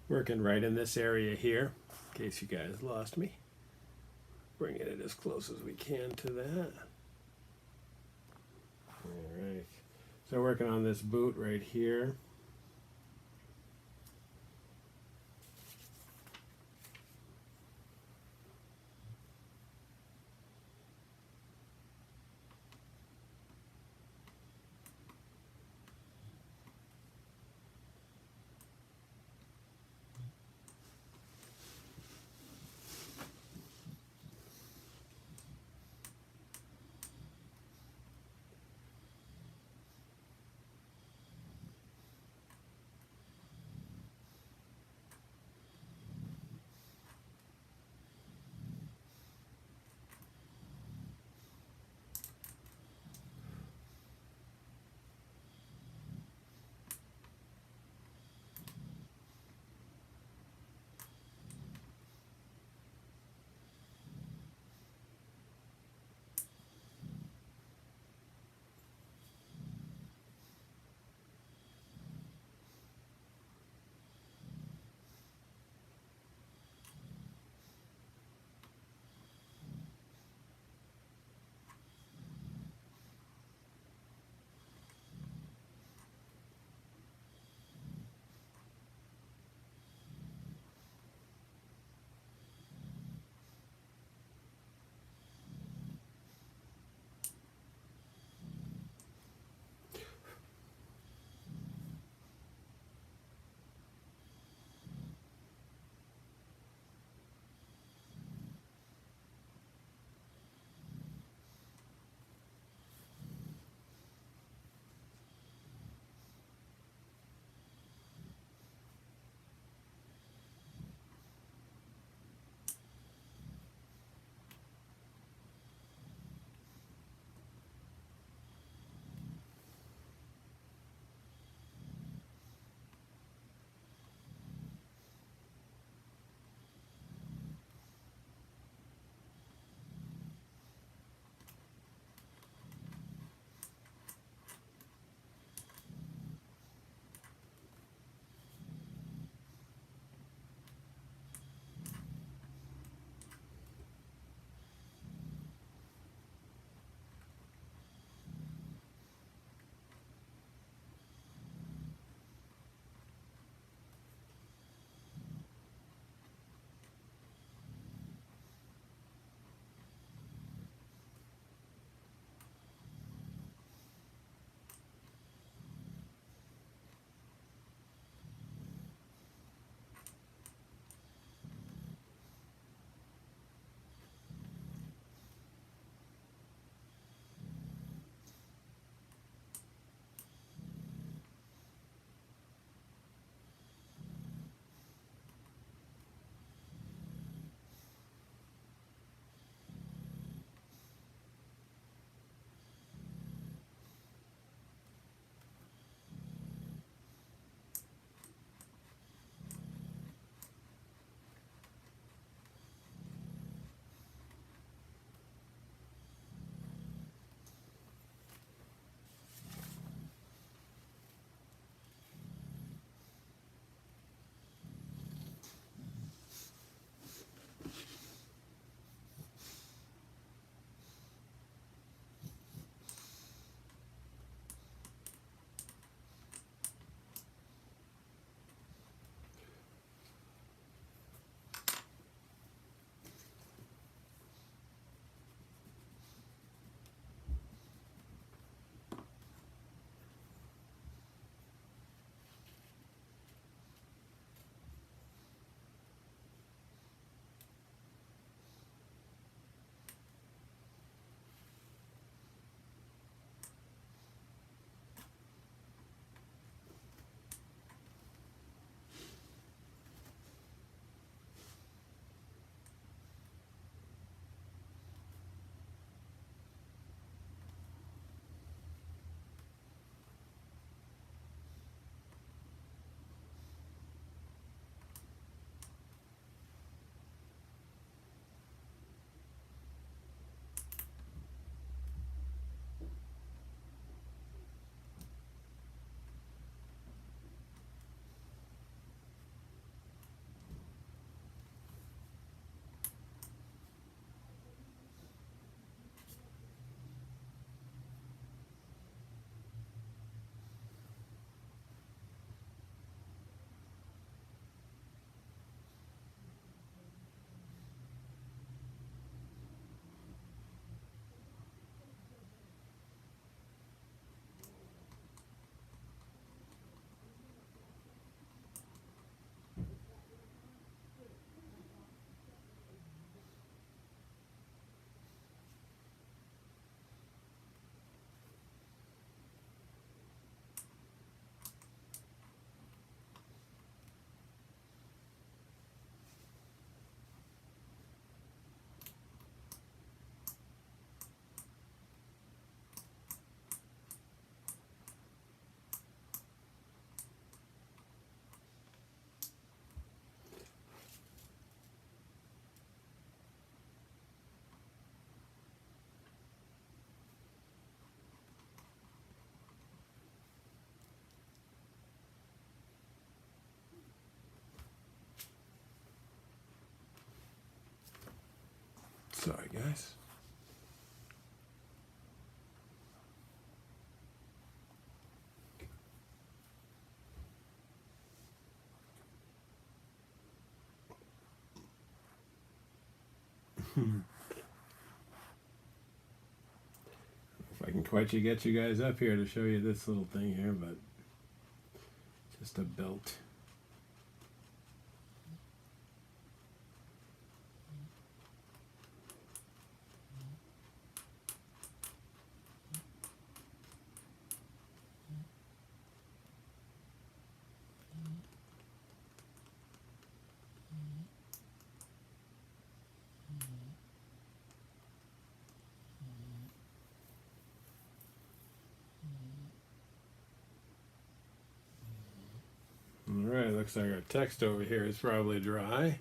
S1: Working right in this area here, in case you guys lost me. Bringing it as close as we can to that. All right. So working on this boot right here. Sorry, guys. If I can quite get you guys up here to show you this little thing here, but just a belt. Alright, looks like our text over here is probably dry.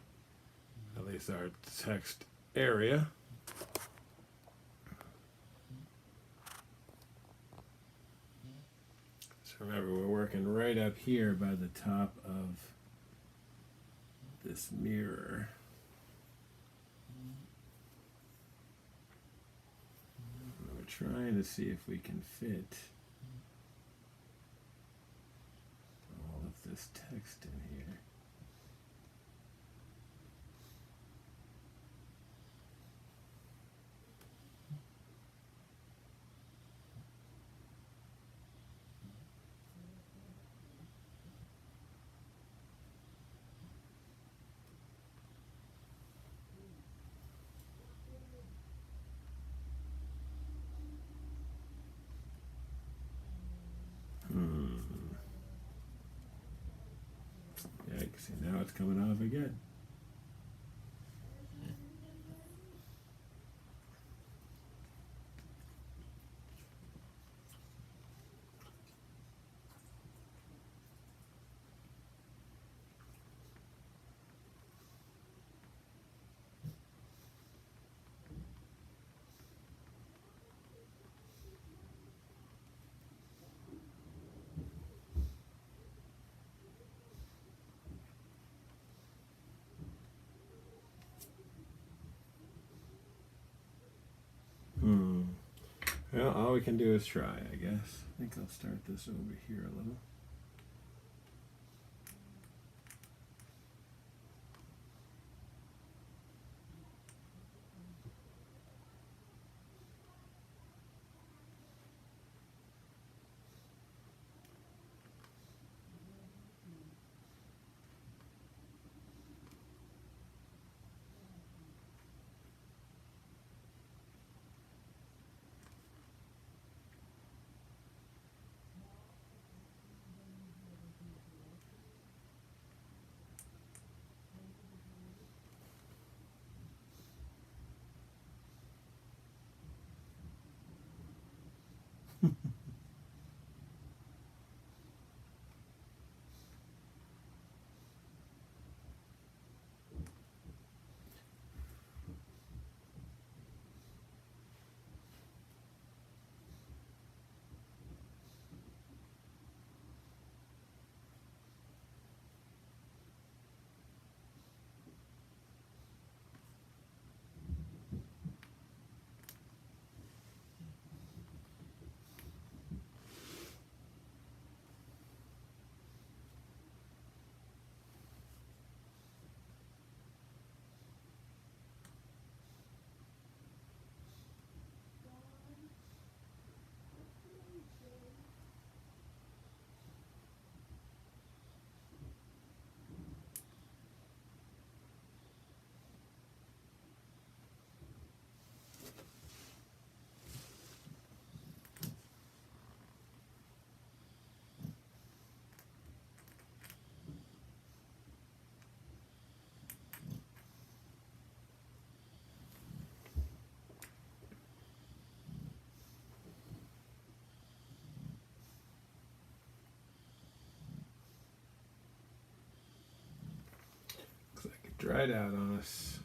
S1: At least our text area. So remember, we're working right up here by the top of this mirror. And we're trying to see if we can fit all of this text in here. Yikes, and now it's coming off again. Well, all we can do is try, I guess. I think I'll start this over here a little. Looks like it dried out on us.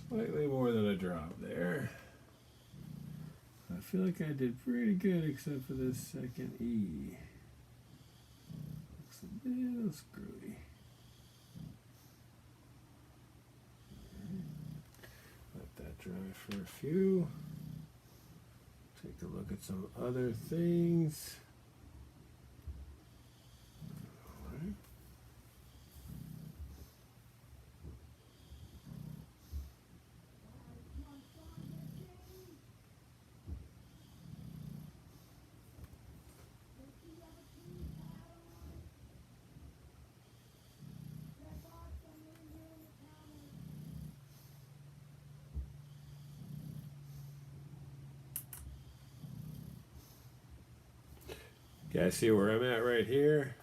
S1: Slightly more than a drop there. I feel like I did pretty good except for this second E. little screwy. Let that dry for a few. Take a look at some other things. All right. Guys, see where I'm at right here?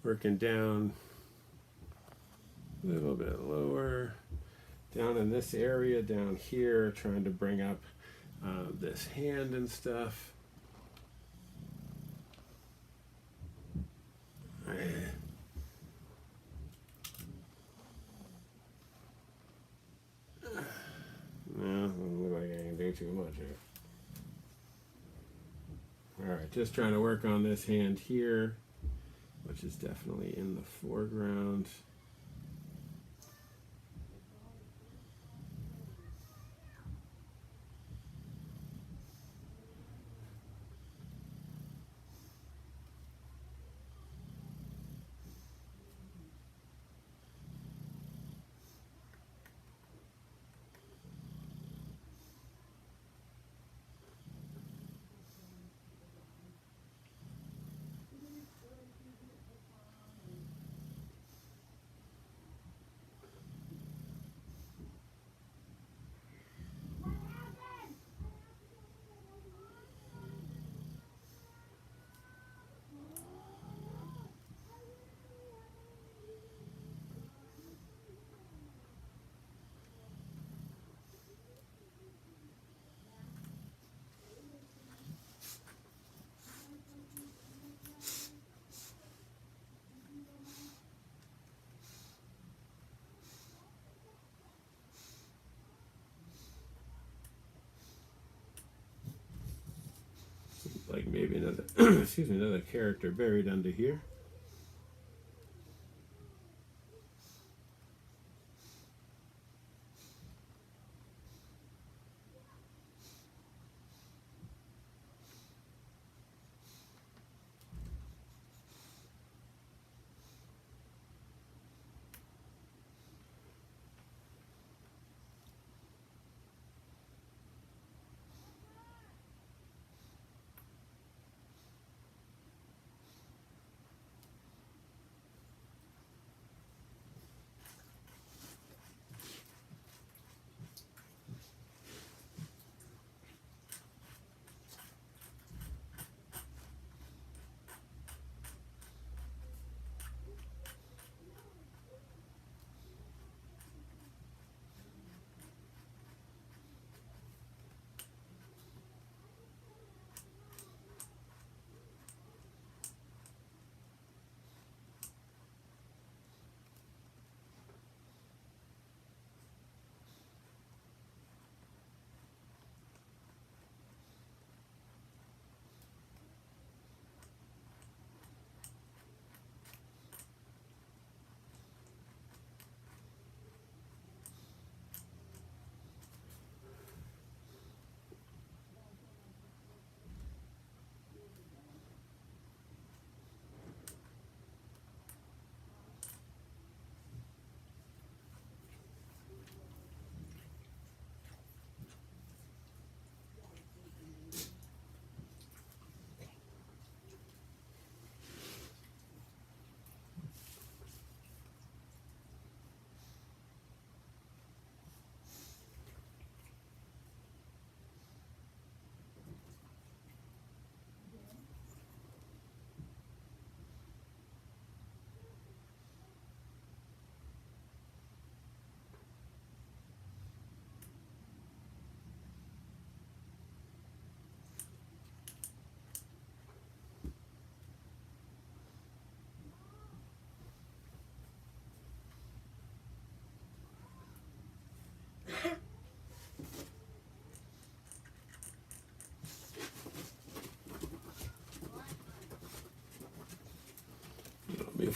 S1: Working down a little bit lower, down in this area, down here, trying to bring up this hand and stuff. No, doesn't look like I can do too much here. Alright, just trying to work on this hand here, which is definitely in the foreground. Like maybe another, excuse me, another character buried under here.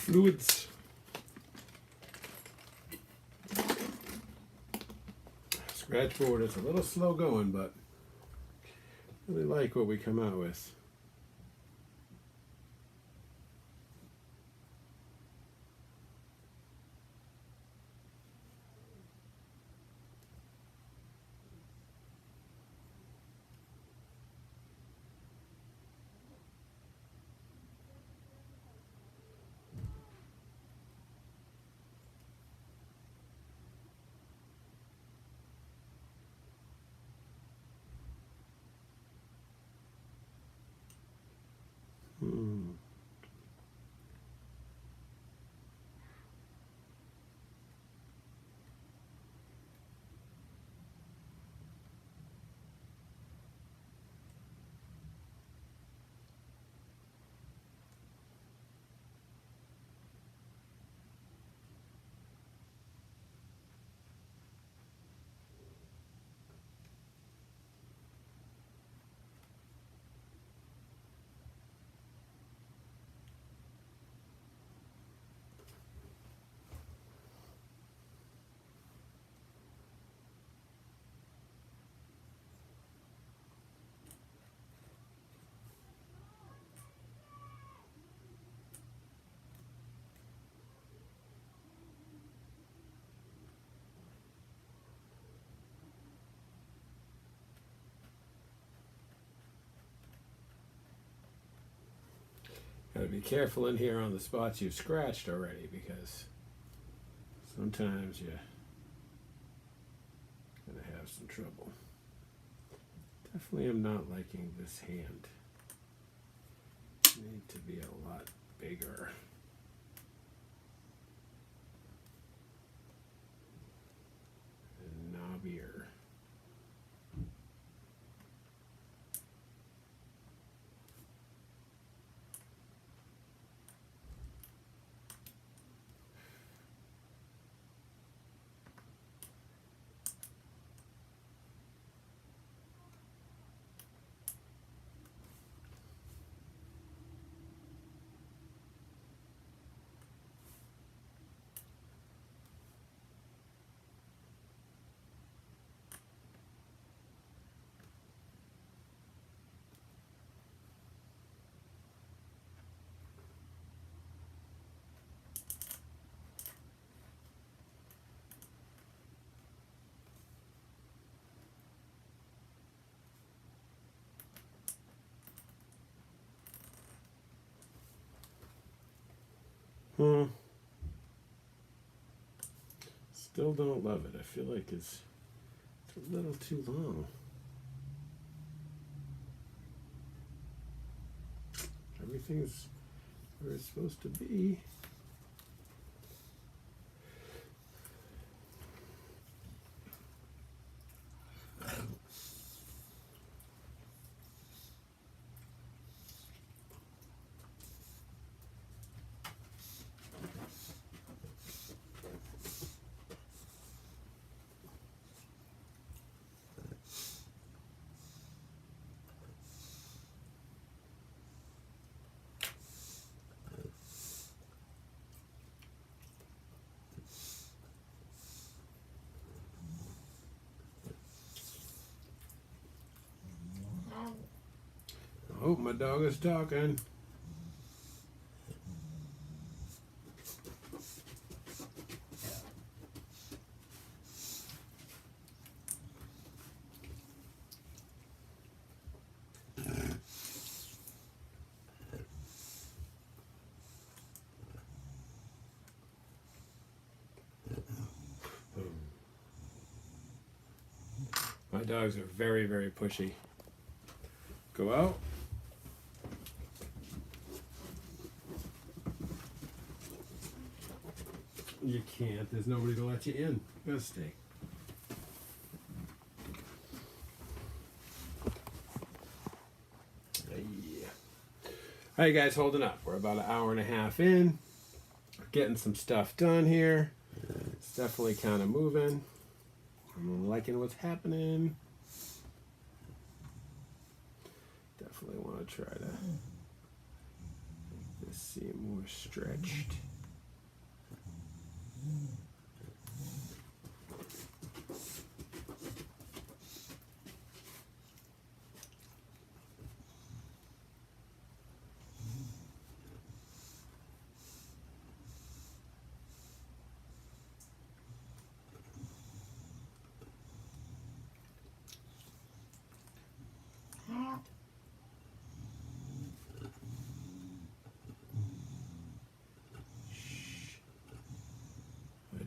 S1: fluids. Scratchboard is a little slow going, but really like what we come out with. Gotta be careful in here on the spots you've scratched already, because sometimes you're gonna have some trouble. Definitely am not liking this hand. Need to be a lot bigger. And knobbier. Still don't love it. I feel like it's a little too long. Everything's where it's supposed to be. Oh, my dog is talking. My dogs are very, very pushy. Go out. You can't. There's nobody to let you in. You gotta stay. Yeah. How you guys holding up? We're about an hour and a half in. We're getting some stuff done here. It's definitely kind of moving. I'm liking what's happening. Definitely want to try to make this seem more stretched.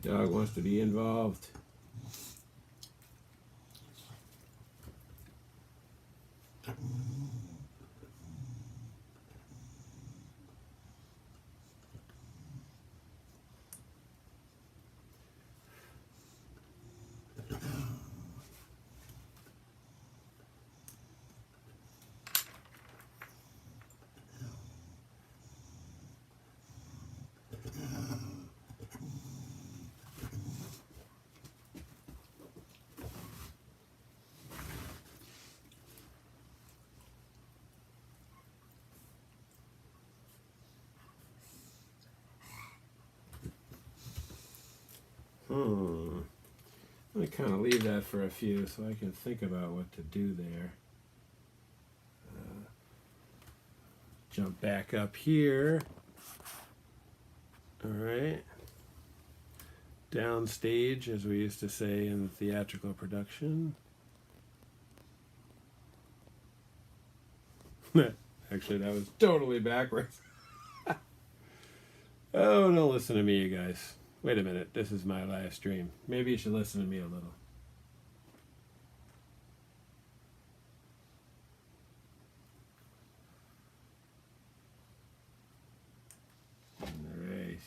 S1: My dog wants to be involved. Let me kind of leave that for a few so I can think about what to do there. Jump back up here. All right. Downstage, as we used to say in theatrical production. Actually, that was totally backwards. Oh, don't listen to me, you guys. Wait a minute, this is my live stream. Maybe you should listen to me a little. All right.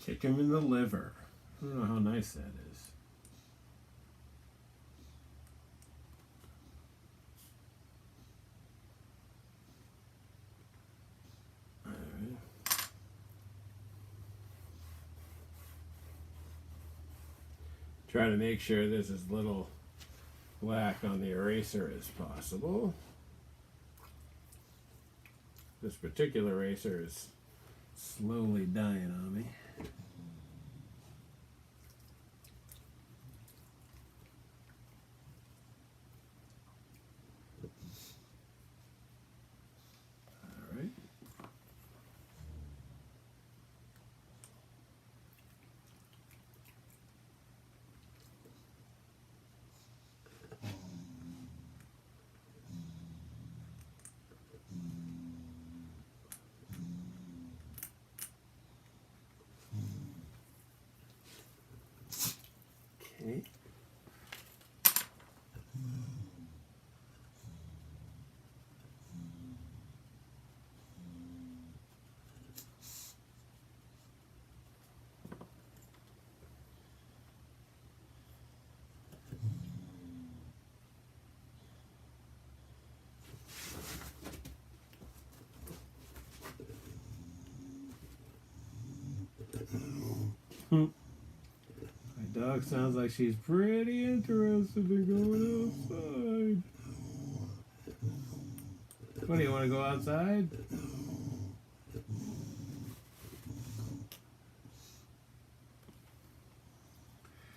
S1: Kick him in the liver. I don't know how nice that is. All right. Try to make sure there's as little black on the eraser as possible. This particular eraser is slowly dying on me. All right. Okay. My dog sounds like she's pretty interested in going outside. What, do you want to go outside?